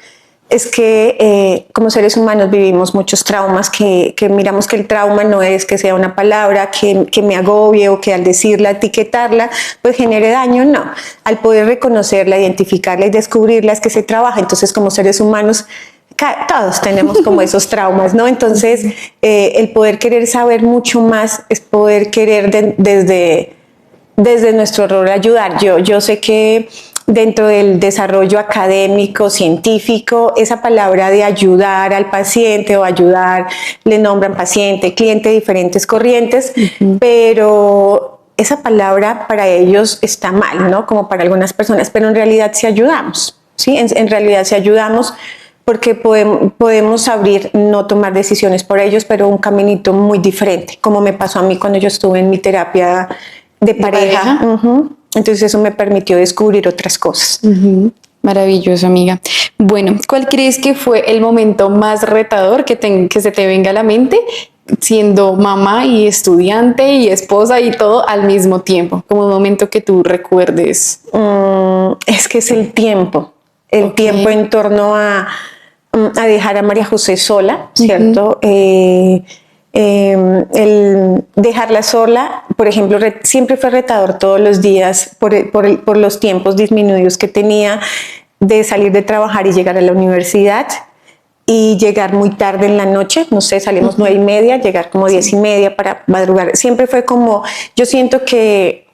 Es que como seres humanos vivimos muchos traumas que miramos que el trauma no es que sea una palabra que me agobie o que al decirla, etiquetarla, pues genere daño, no. Al poder reconocerla, identificarla y descubrirla es que se trabaja. Entonces, como seres humanos, todos tenemos como esos traumas, ¿no? Entonces, el poder querer saber mucho más es poder querer desde nuestro rol ayudar. Yo sé que dentro del desarrollo académico, científico, esa palabra de ayudar al paciente o ayudar, le nombran paciente, cliente, diferentes corrientes, pero esa palabra para ellos está mal, ¿no? Como para algunas personas, pero en realidad sí ayudamos, ¿sí? En realidad sí ayudamos porque podemos abrir, no tomar decisiones por ellos, pero un caminito muy diferente, como me pasó a mí cuando yo estuve en mi terapia de pareja. Entonces eso me permitió descubrir otras cosas. Maravilloso, amiga. Bueno, ¿cuál crees que fue el momento más retador que se te venga a la mente siendo mamá y estudiante y esposa y todo al mismo tiempo? Como un momento que tú recuerdes. Es que es el tiempo. El tiempo en torno a dejar a María José sola, ¿cierto? El dejarla sola, por ejemplo, siempre fue retador todos los días por los tiempos disminuidos que tenía de salir de trabajar y llegar a la universidad y llegar muy tarde en la noche, no sé, salimos 9:30, llegar como 10:30 para madrugar. Siempre fue como, yo siento que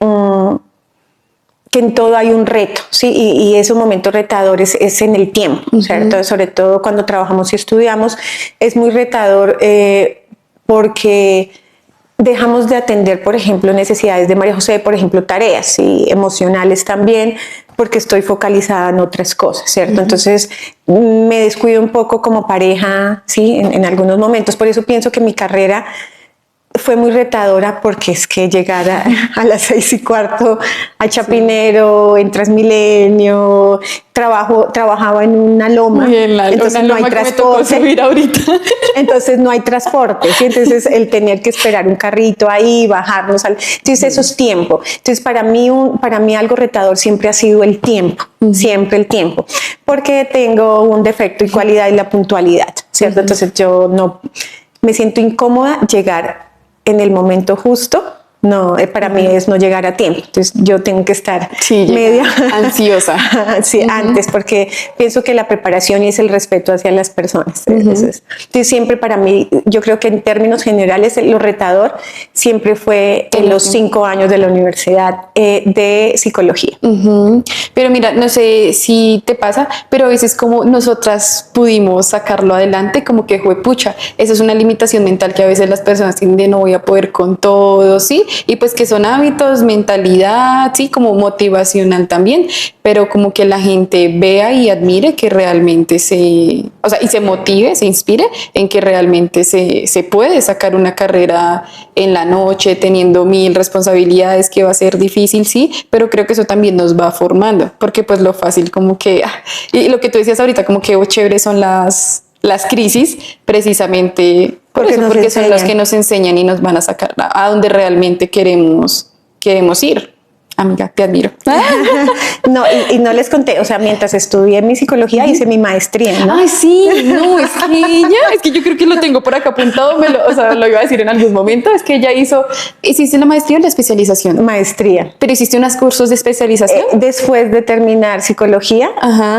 en todo hay un reto, ¿sí? Y esos momentos retadores es en el tiempo, ¿cierto? Sobre todo cuando trabajamos y estudiamos, es muy retador porque dejamos de atender, por ejemplo, necesidades de María José, por ejemplo, tareas y emocionales también, porque estoy focalizada en otras cosas, ¿cierto? Entonces me descuido un poco como pareja, ¿sí? En algunos momentos. Por eso pienso que mi carrera fue muy retadora, porque es que llegar a las 6:15 a Chapinero, en Transmilenio, trabajaba en una loma, entonces no hay transporte. Entonces no hay transporte, ¿sí? Entonces el tener que esperar un carrito ahí, bajarnos, entonces eso es tiempo. Entonces para mí algo retador siempre ha sido el tiempo, siempre el tiempo, porque tengo un defecto y cualidad y la puntualidad, ¿cierto? Entonces yo no me siento incómoda llegar en el momento justo. No, para mí es no llegar a tiempo. Entonces yo tengo que estar media ansiosa. Sí, antes, porque pienso que la preparación y es el respeto hacia las personas. Entonces siempre para mí, yo creo que en términos generales, lo retador siempre fue en los 5 años de la universidad de psicología. Pero mira, no sé si te pasa, pero a veces como nosotras pudimos sacarlo adelante, como que pucha, esa es una limitación mental que a veces las personas tienen de no voy a poder con todo, ¿sí? y pues que son hábitos, mentalidad, sí, como motivacional también, pero como que la gente vea y admire que realmente y se motive, se inspire en que realmente se puede sacar una carrera en la noche teniendo 1000 responsabilidades, que va a ser difícil, sí, pero creo que eso también nos va formando, porque pues lo fácil como que, y lo que tú decías ahorita, como que chévere son las crisis, precisamente porque son los que nos enseñan y nos van a sacar a donde realmente queremos ir. Amiga, te admiro. No, y no les conté, o sea, mientras estudié mi psicología hice mi maestría, ¿no? Ay, sí, no, es que yo creo que lo tengo por acá apuntado, lo iba a decir en algún momento, es que ella hiciste la maestría o la especialización. Maestría. Pero hiciste unos cursos de especialización. Después de terminar psicología,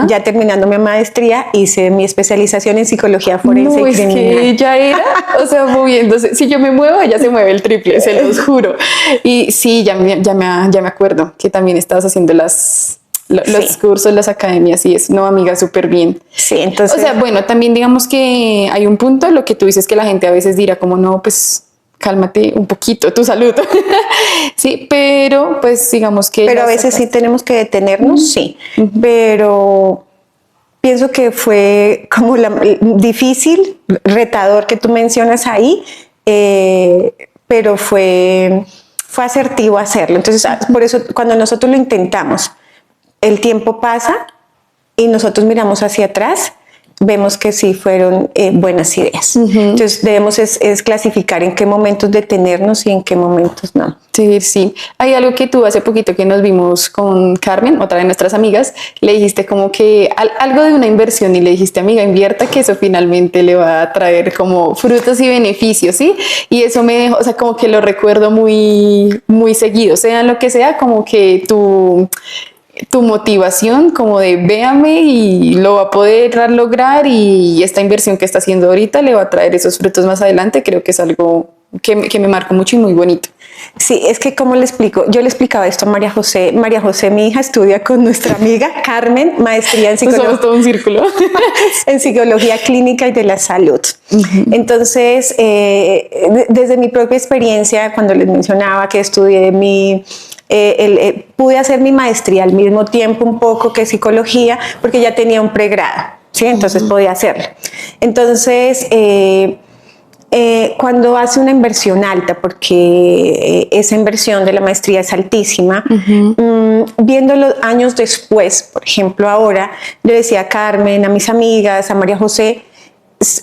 ya terminando mi maestría, hice mi especialización en psicología forense y criminal. Es que ella era, o sea, moviéndose, si yo me muevo, ella se mueve el triple, se los juro. Y sí, ya me acuerdo que también estabas haciendo los cursos, las academias y eso. No, amiga, súper bien. Sí, entonces... O sea, bueno, también digamos que hay un punto, lo que tú dices, que la gente a veces dirá como, no, pues cálmate un poquito, tu salud. Sí, pero pues digamos que... Pero a veces sí tenemos que detenernos, sí. Pero pienso que fue como difícil, retador que tú mencionas ahí, pero fue asertivo hacerlo. Entonces, por eso cuando nosotros lo intentamos, el tiempo pasa y nosotros miramos hacia atrás, vemos que sí fueron buenas ideas. Entonces debemos es clasificar en qué momentos detenernos y en qué momentos no. Sí. Hay algo que tú hace poquito que nos vimos con Carmen, otra de nuestras amigas, le dijiste como que algo de una inversión y le dijiste, amiga, invierta que eso finalmente le va a traer como frutos y beneficios, ¿sí? Y eso me dejó, o sea, como que lo recuerdo muy, muy seguido, sea lo que sea, como que tu motivación como de véame y lo va a poder lograr y esta inversión que está haciendo ahorita le va a traer esos frutos más adelante, creo que es algo que me marcó mucho y muy bonito. Sí, es que como le explico, yo le explicaba esto a María José. María José, mi hija, estudia con nuestra amiga Carmen, maestría en psicología. Somos todo un círculo. En psicología clínica y de la salud. Entonces, desde mi propia experiencia, cuando les mencionaba que estudié pude hacer mi maestría al mismo tiempo un poco que psicología, porque ya tenía un pregrado, ¿sí? Entonces podía hacerlo. Entonces, cuando hace una inversión alta, porque esa inversión de la maestría es altísima, viéndolo años después, por ejemplo ahora, le decía a Carmen, a mis amigas, a María José,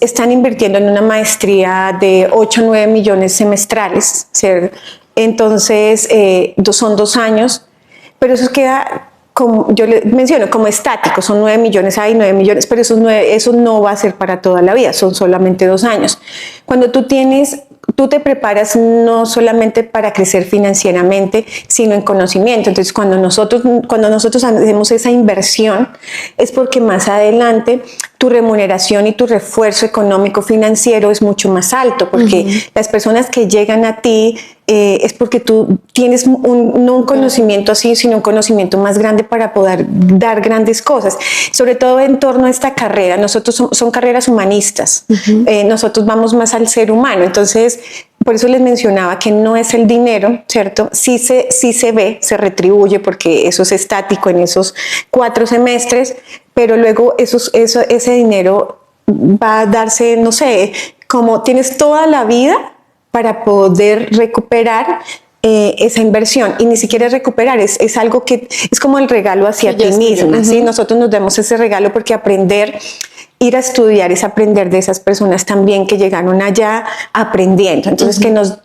están invirtiendo en una maestría de 8 o 9 millones semestrales, ¿cierto? Entonces son 2 años, pero eso queda, como yo le menciono, como estático, son 9 millones, hay 9 millones, pero eso no va a ser para toda la vida, son solamente 2 años. Cuando tú te preparas no solamente para crecer financieramente, sino en conocimiento. Entonces, cuando nosotros hacemos esa inversión, es porque más adelante tu remuneración y tu refuerzo económico financiero es mucho más alto, porque las personas que llegan a ti es porque tú tienes no un conocimiento así, sino un conocimiento más grande para poder dar grandes cosas, sobre todo en torno a esta carrera. Nosotros son carreras humanistas, nosotros vamos más al ser humano, entonces por eso les mencionaba que no es el dinero, ¿cierto? Sí se ve, se retribuye porque eso es estático en esos 4 semestres, pero luego ese dinero va a darse, no sé, como tienes toda la vida para poder recuperar esa inversión, y ni siquiera recuperar, es algo que es como el regalo hacia ti misma, ¿sí? Nosotros nos damos ese regalo porque ir a estudiar es aprender de esas personas también que llegaron allá aprendiendo. Entonces,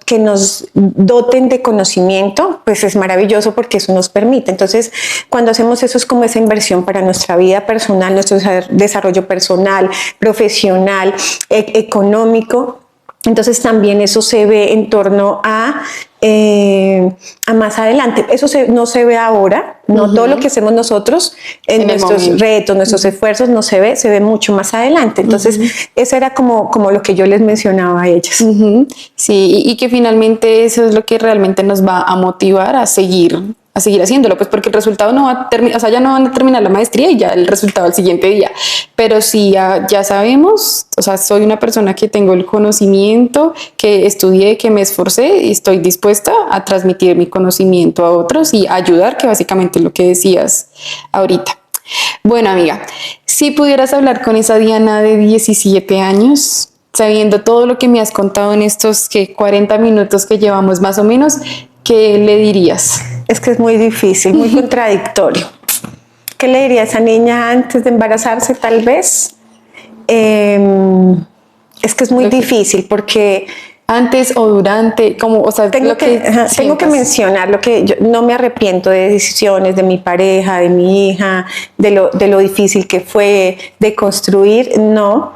que nos doten de conocimiento, pues es maravilloso porque eso nos permite. Entonces, cuando hacemos eso es como esa inversión para nuestra vida personal, nuestro desarrollo personal, profesional, económico. Entonces también eso se ve en torno a más adelante. Eso no se ve ahora, no todo lo que hacemos nosotros en nuestros retos, nuestros esfuerzos, no se ve mucho más adelante. Entonces eso era como lo que yo les mencionaba a ellas. Sí, y que finalmente eso es lo que realmente nos va a motivar a seguir seguir haciéndolo, pues porque el resultado no va a terminar, o sea, ya no van a terminar la maestría y ya el resultado al siguiente día, pero sí ya sabemos, o sea, soy una persona que tengo el conocimiento, que estudié, que me esforcé y estoy dispuesta a transmitir mi conocimiento a otros y ayudar, que básicamente es lo que decías ahorita. Bueno, amiga, si pudieras hablar con esa Diana de 17 años, sabiendo todo lo que me has contado en estos 40 minutos que llevamos más o menos, ¿qué le dirías? Es que es muy difícil, muy contradictorio. ¿Qué le diría a esa niña antes de embarazarse, tal vez? Es que es muy difícil porque... Antes o durante, como, o sea, tengo que mencionar lo que yo no me arrepiento de decisiones de mi pareja, de mi hija, de lo difícil que fue de construir, no.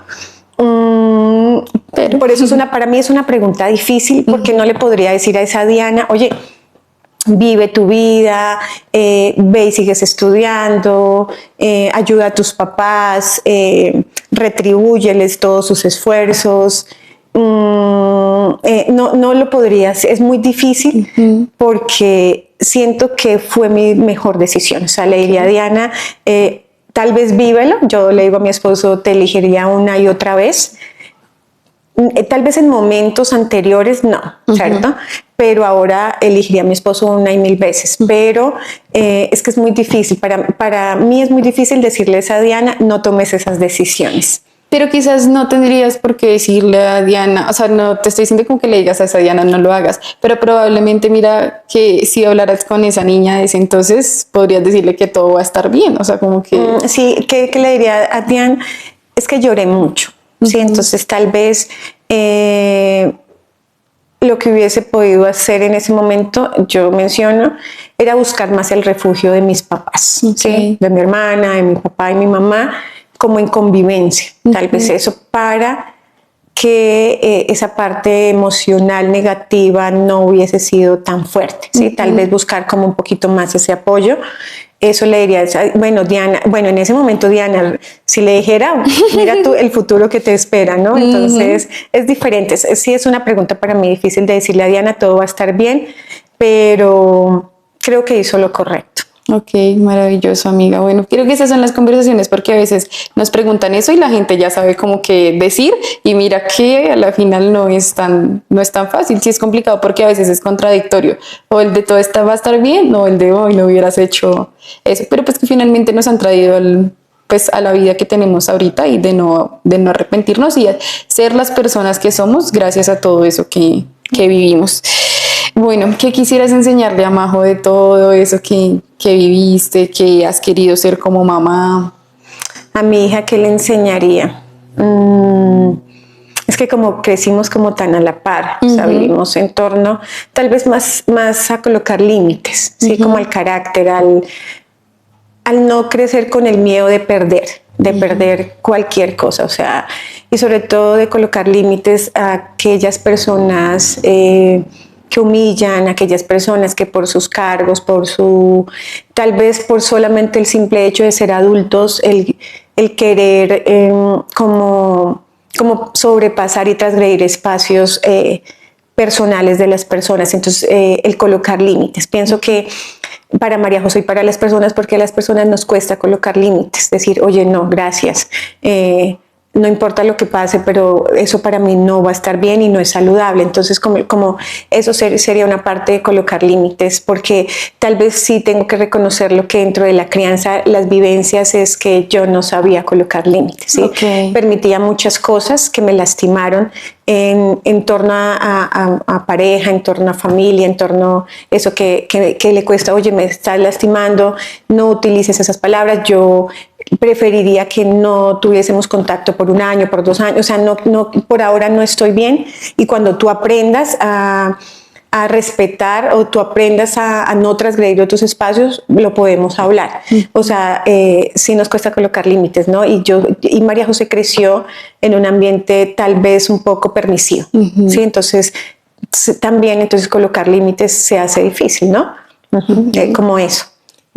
Pero por eso para mí es una pregunta difícil, porque no le podría decir a esa Diana, oye, vive tu vida, ve y sigues estudiando, ayuda a tus papás, retribúyeles todos sus esfuerzos. No lo podría hacer, es muy difícil porque siento que fue mi mejor decisión. O sea, le diría a Diana, tal vez vívelo. Yo le digo a mi esposo, te elegiría una y otra vez. Tal vez en momentos anteriores no, ¿cierto? Pero ahora elegiría a mi esposo una y mil veces. Pero es que es muy difícil, para mí es muy difícil decirles a Diana, no tomes esas decisiones. Pero quizás no tendrías por qué decirle a Diana, o sea, no te estoy diciendo como que le digas a esa Diana, no lo hagas, pero probablemente mira que si hablaras con esa niña de ese entonces, podrías decirle que todo va a estar bien, o sea, como que... Sí, ¿qué le diría a Diana? Es que lloré mucho, ¿sí? Entonces tal vez lo que hubiese podido hacer en ese momento, yo menciono, era buscar más el refugio de mis papás, ¿sí? De mi hermana, de mi papá y mi mamá, como en convivencia, tal vez eso, para que esa parte emocional negativa no hubiese sido tan fuerte, ¿sí? Tal vez buscar como un poquito más ese apoyo. Eso le diría, bueno, Diana, en ese momento, Diana, si le dijera, mira tú el futuro que te espera, ¿no? Entonces, es diferente. Sí, es una pregunta para mí difícil de decirle a Diana, todo va a estar bien, pero creo que hizo lo correcto. Ok, maravilloso, amiga. Bueno, creo que esas son las conversaciones porque a veces nos preguntan eso y la gente ya sabe como qué decir y mira que a la final no es tan fácil, sí es complicado porque a veces es contradictorio. O el de todo está va a estar bien o el de hoy no hubieras hecho eso. Pero pues que finalmente nos han traído a la vida que tenemos ahorita y de no arrepentirnos y ser las personas que somos gracias a todo eso que vivimos. Bueno, ¿qué quisieras enseñarle a Majo de todo eso que viviste, que has querido ser como mamá? A mi hija, ¿qué le enseñaría? Es que como crecimos como tan a la par, o sea, vivimos en torno, tal vez más a colocar límites, ¿sí? Como al carácter, al no crecer con el miedo de perder cualquier cosa, o sea, y sobre todo de colocar límites a aquellas personas que humillan, a aquellas personas que por sus cargos, tal vez por solamente el simple hecho de ser adultos, el querer como sobrepasar y transgredir espacios personales de las personas. Entonces, el colocar límites. Pienso que para María José y para las personas, porque a las personas nos cuesta colocar límites, decir, oye, no, gracias, no importa lo que pase, pero eso para mí no va a estar bien y no es saludable. Entonces, como eso sería una parte de colocar límites, porque tal vez sí tengo que reconocer lo que dentro de la crianza, las vivencias, es que yo no sabía colocar límites, ¿sí? Okay. Permitía muchas cosas que me lastimaron en torno a pareja, en torno a familia, en torno a eso que le cuesta, oye, me estás lastimando, no utilices esas palabras, yo preferiría que no tuviésemos contacto por 1 año, por 2 años, o sea, no, por ahora no estoy bien. Y cuando tú aprendas a respetar o tú aprendas a no transgredir otros espacios, lo podemos hablar. O sea, sí nos cuesta colocar límites, ¿no? Y María José creció en un ambiente tal vez un poco permisivo, ¿sí? Entonces, también colocar límites se hace difícil, ¿no? Como eso.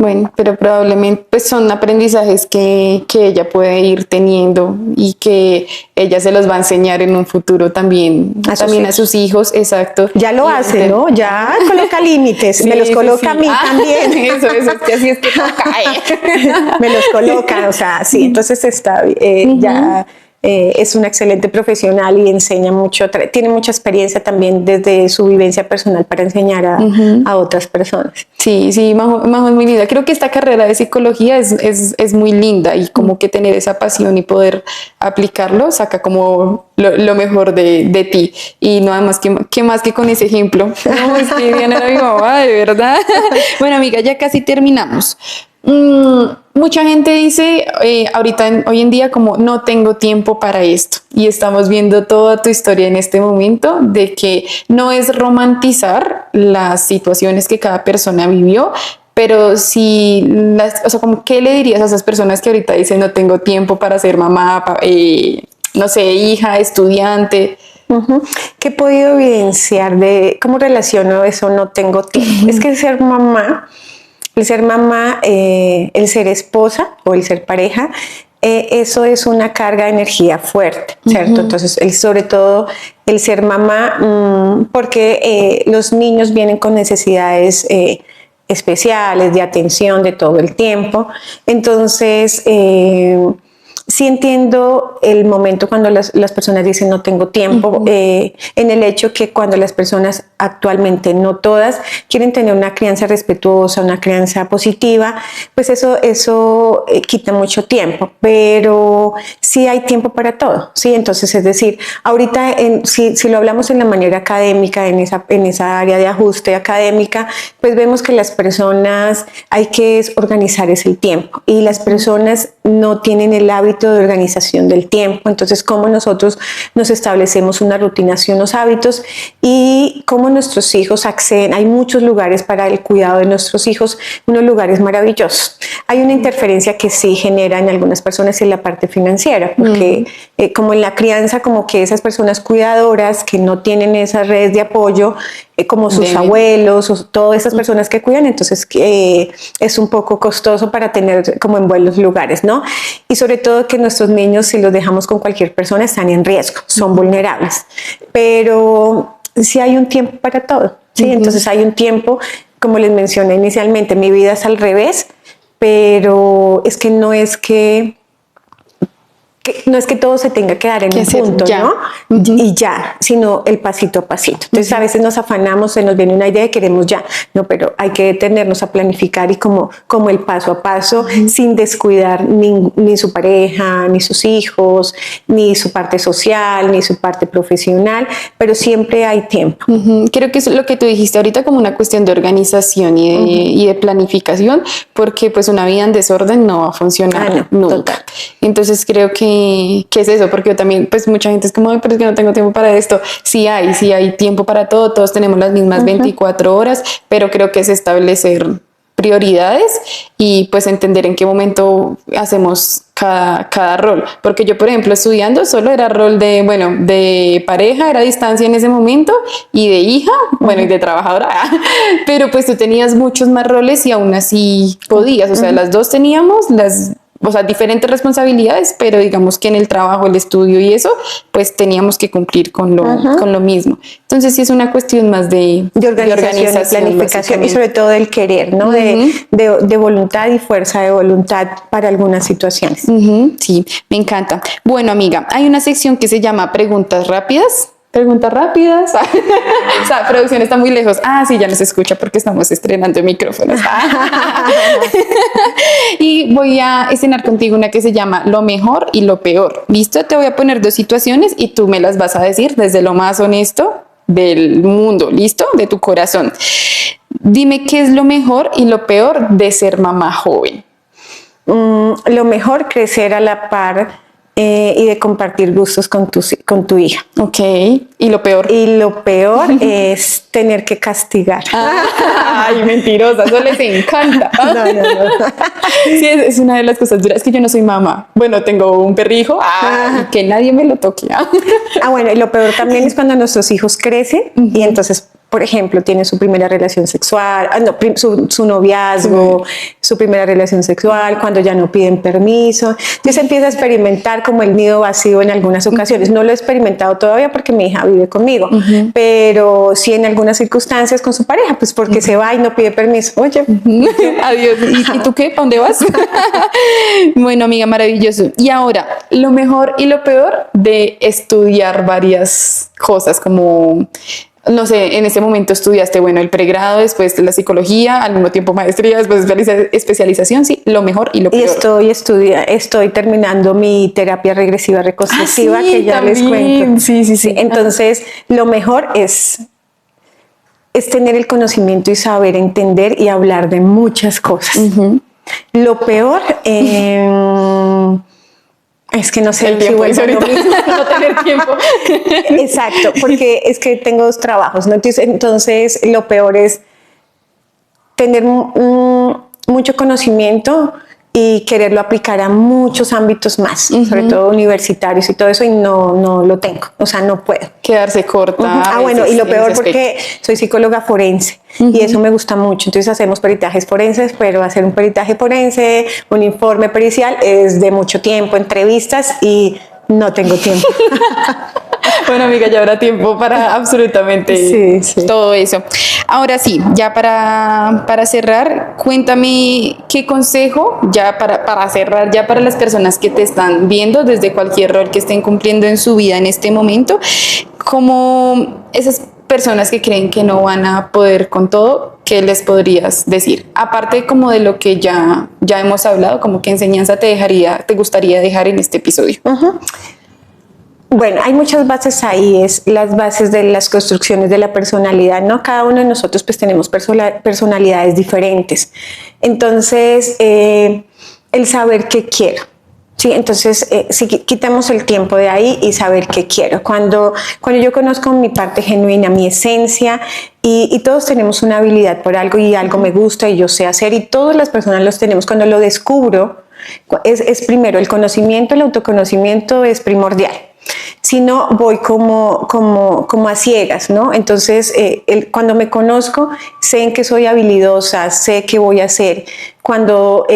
Bueno, pero probablemente pues son aprendizajes que ella puede ir teniendo y que ella se los va a enseñar en un futuro también a sus hijos, exacto. Ya lo hace, ¿no? Ya coloca límites, Sí, me los coloca a mí también. Eso, es que así es que no cae. Me los coloca, o sea, sí, entonces está, ya es una excelente profesional y enseña mucho, tiene mucha experiencia también desde su vivencia personal para enseñar a otras personas. Sí, sí, Majo es muy linda. Creo que esta carrera de psicología es muy linda y como que tener esa pasión y poder aplicarlo saca como lo mejor de ti. Y no además que más que con ese ejemplo. No, es que Diana era mi mamá, de verdad. Bueno, amiga, ya casi terminamos. Mucha gente dice hoy en día como no tengo tiempo para esto, y estamos viendo toda tu historia en este momento de que no es romantizar las situaciones que cada persona vivió, pero si o sea, como, ¿qué le dirías a esas personas que ahorita dicen no tengo tiempo para ser mamá, no sé, hija, estudiante? ¿Qué he podido evidenciar de cómo relaciono eso? No tengo tiempo. Es que el ser mamá, el ser esposa o el ser pareja, eso es una carga de energía fuerte, ¿cierto? Entonces, sobre todo el ser mamá, porque los niños vienen con necesidades especiales de atención de todo el tiempo. Entonces, sí entiendo el momento cuando las personas dicen no tengo tiempo, en el hecho que cuando las personas actualmente, no todas, quieren tener una crianza respetuosa, una crianza positiva, pues eso quita mucho tiempo, pero sí hay tiempo para todo, ¿sí? Entonces, es decir, ahorita si lo hablamos en la manera académica, en esa área de ajuste académica, pues vemos que las personas hay que organizar el tiempo, y las personas no tienen el hábito de organización del tiempo. Entonces, cómo nosotros nos establecemos una rutina y unos hábitos, y cómo nuestros hijos acceden. Hay muchos lugares para el cuidado de nuestros hijos, unos lugares maravillosos. Hay una interferencia que sí genera en algunas personas en la parte financiera, porque como en la crianza, como que esas personas cuidadoras que no tienen esas redes de apoyo, como sus abuelos o todas esas personas que cuidan, entonces es un poco costoso para tener como en buenos lugares, ¿no? Y sobre todo que nuestros niños, si los dejamos con cualquier persona, están en riesgo, son vulnerables. Pero sí hay un tiempo para todo, ¿sí? Entonces hay un tiempo, como les mencioné inicialmente, mi vida es al revés, pero es que no es que todo se tenga que dar en un punto, ¿no? Y ya, sino el pasito a pasito. Entonces, a veces nos afanamos, se nos viene una idea y queremos ya, no, pero hay que detenernos a planificar y como el paso a paso, sin descuidar ni su pareja, ni sus hijos, ni su parte social, ni su parte profesional, pero siempre hay tiempo. Creo que es lo que tú dijiste ahorita, como una cuestión de organización y de planificación, porque pues una vida en desorden no va a funcionar nunca. Total. Entonces creo que es eso, porque yo también, pues mucha gente es como, pero es que no tengo tiempo para esto. Sí hay tiempo para todo, todos tenemos las mismas 24 horas, pero creo que es establecer prioridades y pues entender en qué momento hacemos cada rol, porque yo, por ejemplo, estudiando solo era rol de pareja, era distancia en ese momento, y de hija, y de trabajadora, pero pues tú tenías muchos más roles y aún así podías, o sea, las dos teníamos diferentes responsabilidades, pero digamos que en el trabajo, el estudio y eso, pues teníamos que cumplir con lo mismo. Entonces sí es una cuestión más de organización, planificación, y sobre todo del querer, ¿no? De voluntad y fuerza de voluntad para algunas situaciones. Sí, me encanta. Bueno, amiga, hay una sección que se llama Preguntas Rápidas. Preguntas rápidas. O sea, producción está muy lejos. Sí, ya nos escucha porque estamos estrenando micrófonos. Y voy a escenar contigo una que se llama Lo mejor y lo peor. ¿Listo? Te voy a poner dos situaciones y tú me las vas a decir desde lo más honesto del mundo. ¿Listo? De tu corazón. Dime qué es lo mejor y lo peor de ser mamá joven. Lo mejor, crecer a la par y de compartir gustos con tu hija. Ok. ¿Y lo peor? Y lo peor es tener que castigar. Ay, mentirosa, eso les encanta. No. Sí, es una de las cosas duras. Es que yo no soy mamá. Bueno, tengo un perrijo. Que nadie me lo toque. Bueno, y lo peor también es cuando nuestros hijos crecen y entonces por ejemplo, tiene su primera relación sexual, su noviazgo, su primera relación sexual, cuando ya no piden permiso. Entonces empieza a experimentar como el nido vacío en algunas ocasiones. No lo he experimentado todavía porque mi hija vive conmigo, pero sí en algunas circunstancias con su pareja, pues porque se va y no pide permiso. Oye, adiós. ¿Y tú qué? ¿Para dónde vas? Bueno, amiga, maravilloso. Y ahora, lo mejor y lo peor de estudiar varias cosas, como, no sé, en este momento estudiaste, bueno, el pregrado, después la psicología, al mismo tiempo maestría, después especialización, sí, lo mejor y lo peor. Y estoy terminando mi terapia regresiva reconstructiva, sí, que ya también. les cuento. Sí. Entonces, lo mejor es tener el conocimiento y saber entender y hablar de muchas cosas. Lo peor, es que no sé el tiempo, si vuelvo no tener tiempo. Exacto, porque es que tengo 2 trabajos, ¿no? Entonces lo peor es tener mucho conocimiento y quererlo aplicar a muchos ámbitos más, sobre todo universitarios y todo eso, y no lo tengo, o sea, no puedo. Quedarse corta. Bueno, y lo peor porque soy psicóloga forense y eso me gusta mucho, entonces hacemos peritajes forenses, pero hacer un peritaje forense, un informe pericial es de mucho tiempo, entrevistas, y no tengo tiempo. Bueno, amiga, ya habrá tiempo para absolutamente todo eso. Ahora sí, ya para cerrar, cuéntame qué consejo, ya para cerrar, ya para las personas que te están viendo desde cualquier rol que estén cumpliendo en su vida en este momento, como esas personas que creen que no van a poder con todo, ¿qué les podrías decir? Aparte como de lo que ya hemos hablado, como qué enseñanza te gustaría dejar en este episodio. Bueno, hay muchas bases ahí, es las bases de las construcciones de la personalidad, ¿no? Cada uno de nosotros pues tenemos personalidades diferentes. Entonces, el saber qué quiero. Sí, entonces, si quitamos el tiempo de ahí y saber qué quiero. Cuando yo conozco mi parte genuina, mi esencia, y todos tenemos una habilidad por algo y algo me gusta y yo sé hacer, y todas las personas los tenemos, cuando lo descubro, es primero el conocimiento, el autoconocimiento es primordial. Si no, voy como a ciegas, ¿no? Entonces, cuando me conozco, sé en qué soy habilidosa, sé qué voy a hacer. Cuando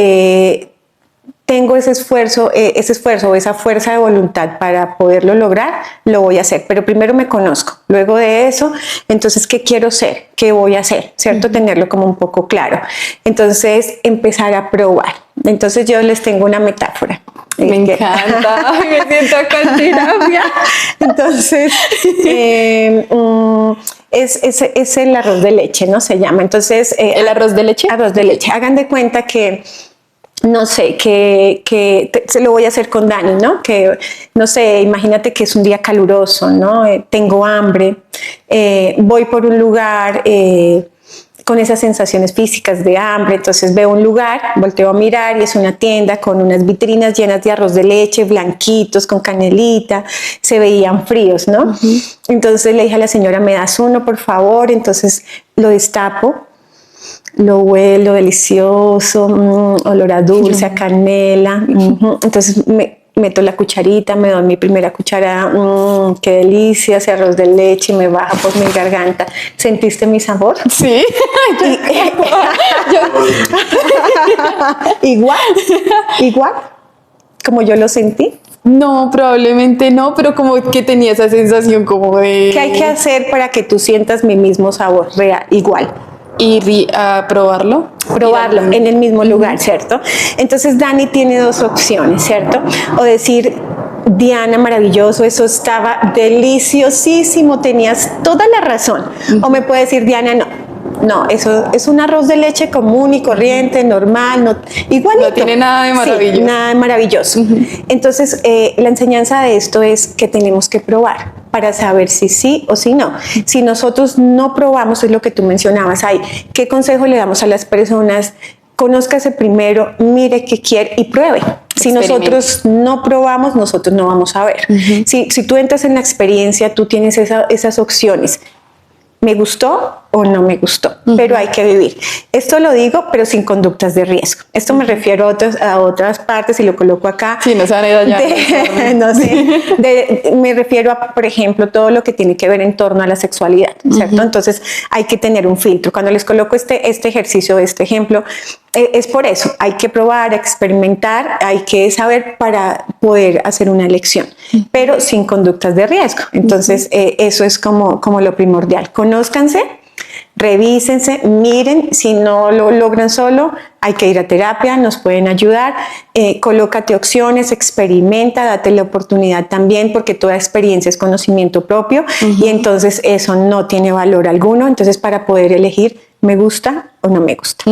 tengo ese esfuerzo o esa fuerza de voluntad para poderlo lograr, lo voy a hacer. Pero primero me conozco. Luego de eso, entonces, ¿qué quiero ser? ¿Qué voy a hacer? ¿Cierto? Tenerlo como un poco claro. Entonces, empezar a probar. Entonces, yo les tengo una metáfora. Me encanta. Ay, me siento con terapia. Entonces, es el arroz de leche, ¿no? Se llama. Entonces, ¿el arroz de leche? Arroz de leche. Hagan de cuenta que, no sé, se lo voy a hacer con Dani, ¿no? Que, no sé, imagínate que es un día caluroso, ¿no? Tengo hambre, voy por un lugar con esas sensaciones físicas de hambre, entonces veo un lugar, volteo a mirar y es una tienda con unas vitrinas llenas de arroz de leche, blanquitos, con canelita, se veían fríos, ¿no? Entonces le dije a la señora, ¿me das uno, por favor? Entonces lo destapo, lo huelo, delicioso, olor a dulce, a canela, entonces meto la cucharita, me doy mi primera cucharada, qué delicia, ese arroz de leche, me baja por mi garganta. ¿Sentiste mi sabor? Sí. Igual, como yo lo sentí. No, probablemente no, pero como que tenía esa sensación como de... ¿Qué hay que hacer para que tú sientas mi mismo sabor real, igual? Ir a probarlo. Probarlo en el mismo lugar, ¿cierto? Entonces Dani tiene 2 opciones, ¿cierto? O decir, Diana, maravilloso, eso estaba deliciosísimo, tenías toda la razón. O me puede decir, Diana, no, eso es un arroz de leche común y corriente, normal, igualito. No tiene nada de maravilloso. Sí, nada de maravilloso. Entonces, la enseñanza de esto es que tenemos que probar para saber si sí o si no. Si nosotros no probamos, es lo que tú mencionabas, ¿qué consejo le damos a las personas? Conózcase primero, mire qué quiere y pruebe. Si nosotros no probamos, nosotros no vamos a ver. Si tú entras en la experiencia, tú tienes esas opciones. ¿Me gustó o no me gustó, pero hay que vivir. Esto lo digo, pero sin conductas de riesgo. Esto me refiero a otras partes y lo coloco acá. Sí, no se van a dañar. No sé, me refiero a, por ejemplo, todo lo que tiene que ver en torno a la sexualidad, ¿cierto? Entonces hay que tener un filtro. Cuando les coloco este ejercicio, este ejemplo, es por eso. Hay que probar, experimentar, hay que saber para poder hacer una elección, pero sin conductas de riesgo. Entonces eso es como lo primordial. Conózcanse, revísense, miren, si no lo logran solo, hay que ir a terapia, nos pueden ayudar, colócate opciones, experimenta, date la oportunidad también, porque toda experiencia es conocimiento propio y entonces eso no tiene valor alguno, entonces para poder elegir, ¿me gusta o no me gusta?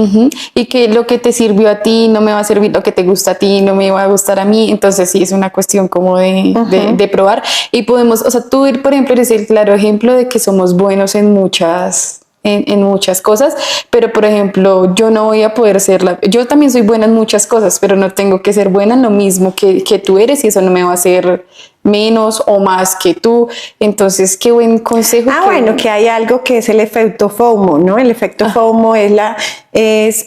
Y que lo que te sirvió a ti no me va a servir, lo que te gusta a ti no me va a gustar a mí, entonces sí es una cuestión como de probar y podemos, o sea, tú, por ejemplo, eres el claro ejemplo de que somos buenos en muchas cosas, pero por ejemplo yo no voy a poder yo también soy buena en muchas cosas, pero no tengo que ser buena en lo mismo que tú eres y eso no me va a hacer menos o más que tú, entonces qué buen consejo. Bueno, que hay algo que es el efecto FOMO, ¿no? El efecto FOMO es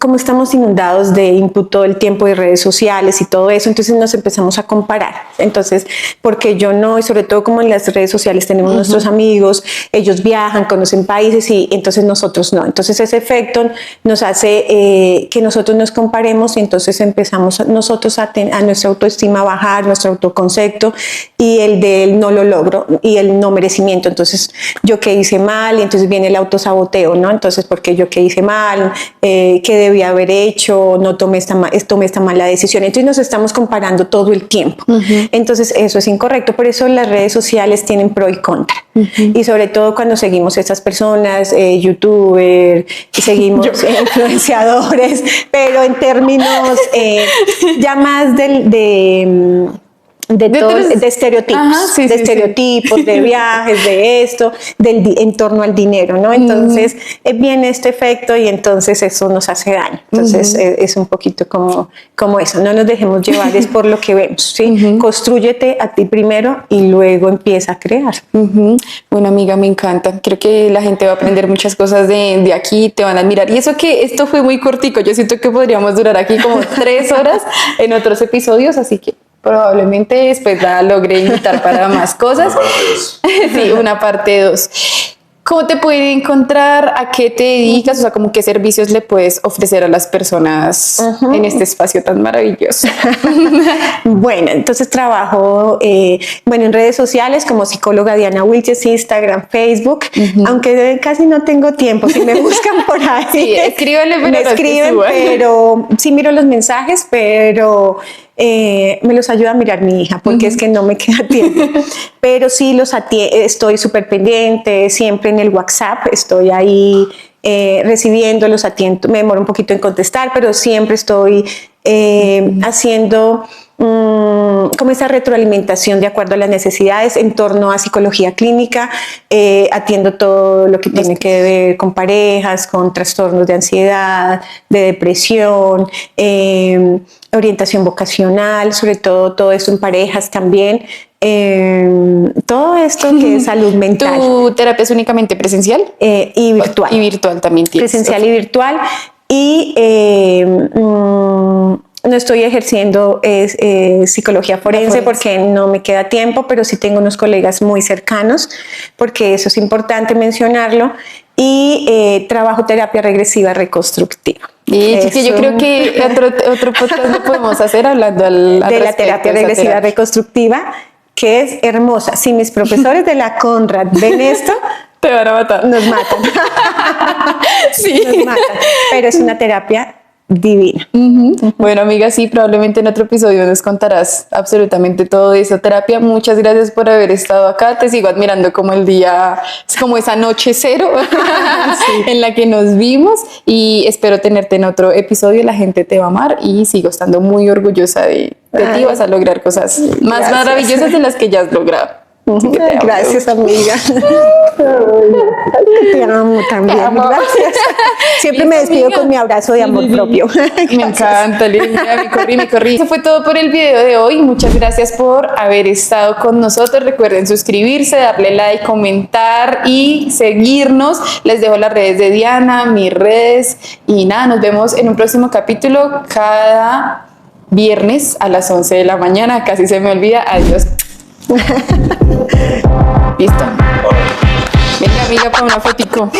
como estamos inundados de input todo el tiempo de redes sociales y todo eso, entonces nos empezamos a comparar. Entonces, porque yo no, y sobre todo como en las redes sociales tenemos nuestros amigos, ellos viajan, conocen países y entonces nosotros no. Entonces ese efecto nos hace que nosotros nos comparemos y entonces empezamos nosotros a nuestra autoestima a bajar, nuestro autoconcepto y el de él no lo logro y el no merecimiento. Entonces, yo qué hice mal y entonces viene el autosaboteo, ¿no? Entonces, porque yo qué hice mal, qué debía haber hecho, no tomé esta mala decisión. Entonces nos estamos comparando todo el tiempo. Entonces eso es incorrecto. Por eso las redes sociales tienen pro y contra. Y sobre todo cuando seguimos estas personas, youtubers, seguimos influenciadores, pero en términos ya más de estereotipos, estereotipos, de viajes, de esto, en torno al dinero, ¿no? Entonces viene este efecto y entonces eso nos hace daño. Entonces es un poquito como eso, no nos dejemos llevar, es por lo que vemos, ¿sí? Constrúyete a ti primero y luego empieza a crear. Bueno, amiga, me encanta. Creo que la gente va a aprender muchas cosas de aquí, te van a admirar. Y eso que esto fue muy cortico, yo siento que podríamos durar aquí como 3 horas en otros episodios, así que probablemente después la logré invitar para más cosas. Sí, una parte 2. ¿Cómo te pueden encontrar? ¿A qué te dedicas? O sea, como qué servicios le puedes ofrecer a las personas en este espacio tan maravilloso. Bueno, entonces trabajo en redes sociales como psicóloga Diana Wilches, Instagram, Facebook, aunque casi no tengo tiempo, si me buscan por ahí. Sí, escríbanle, me escriben, pero sí miro los mensajes, pero me los ayuda a mirar mi hija porque es que no me queda tiempo, pero sí estoy súper pendiente, siempre en el WhatsApp estoy ahí recibiendo, los atiendo, me demoro un poquito en contestar, pero siempre estoy haciendo como esa retroalimentación de acuerdo a las necesidades en torno a psicología clínica, atiendo todo lo que tiene que ver con parejas, con trastornos de ansiedad, de depresión, orientación vocacional, sobre todo eso en parejas también, todo esto que es salud mental. ¿Tu terapia es únicamente presencial? Y virtual. Y virtual también tienes. Presencial y virtual. Y no estoy ejerciendo psicología forense porque no me queda tiempo, pero sí tengo unos colegas muy cercanos, porque eso es importante mencionarlo. Y trabajo terapia regresiva reconstructiva. Y que yo creo que otro podcast lo podemos hacer hablando de la terapia regresiva reconstructiva, que es hermosa. Si mis profesores de la Conrad ven esto, te van a matar. Nos matan. Sí. Nos matan. Pero es una terapia divina. Bueno, amiga, sí, probablemente en otro episodio nos contarás absolutamente todo de esa terapia. Muchas gracias por haber estado acá. Te sigo admirando como el día, como esa noche cero en la que nos vimos, y espero tenerte en otro episodio. La gente te va a amar y sigo estando muy orgullosa de ti. Vas a lograr cosas más maravillosas de las que ya has logrado. Gracias, amiga. Te amo también. Gracias. Siempre me despido amiga. con mi abrazo de amor propio. Me encanta, Linda, me corrí. Eso fue todo por el video de hoy. Muchas gracias por haber estado con nosotros. Recuerden suscribirse, darle like, comentar y seguirnos. Les dejo las redes de Diana, mis redes y nada, nos vemos en un próximo capítulo cada viernes a las 11 de la mañana. Casi se me olvida. Adiós. Listo. Venga, amiga, para una fotico.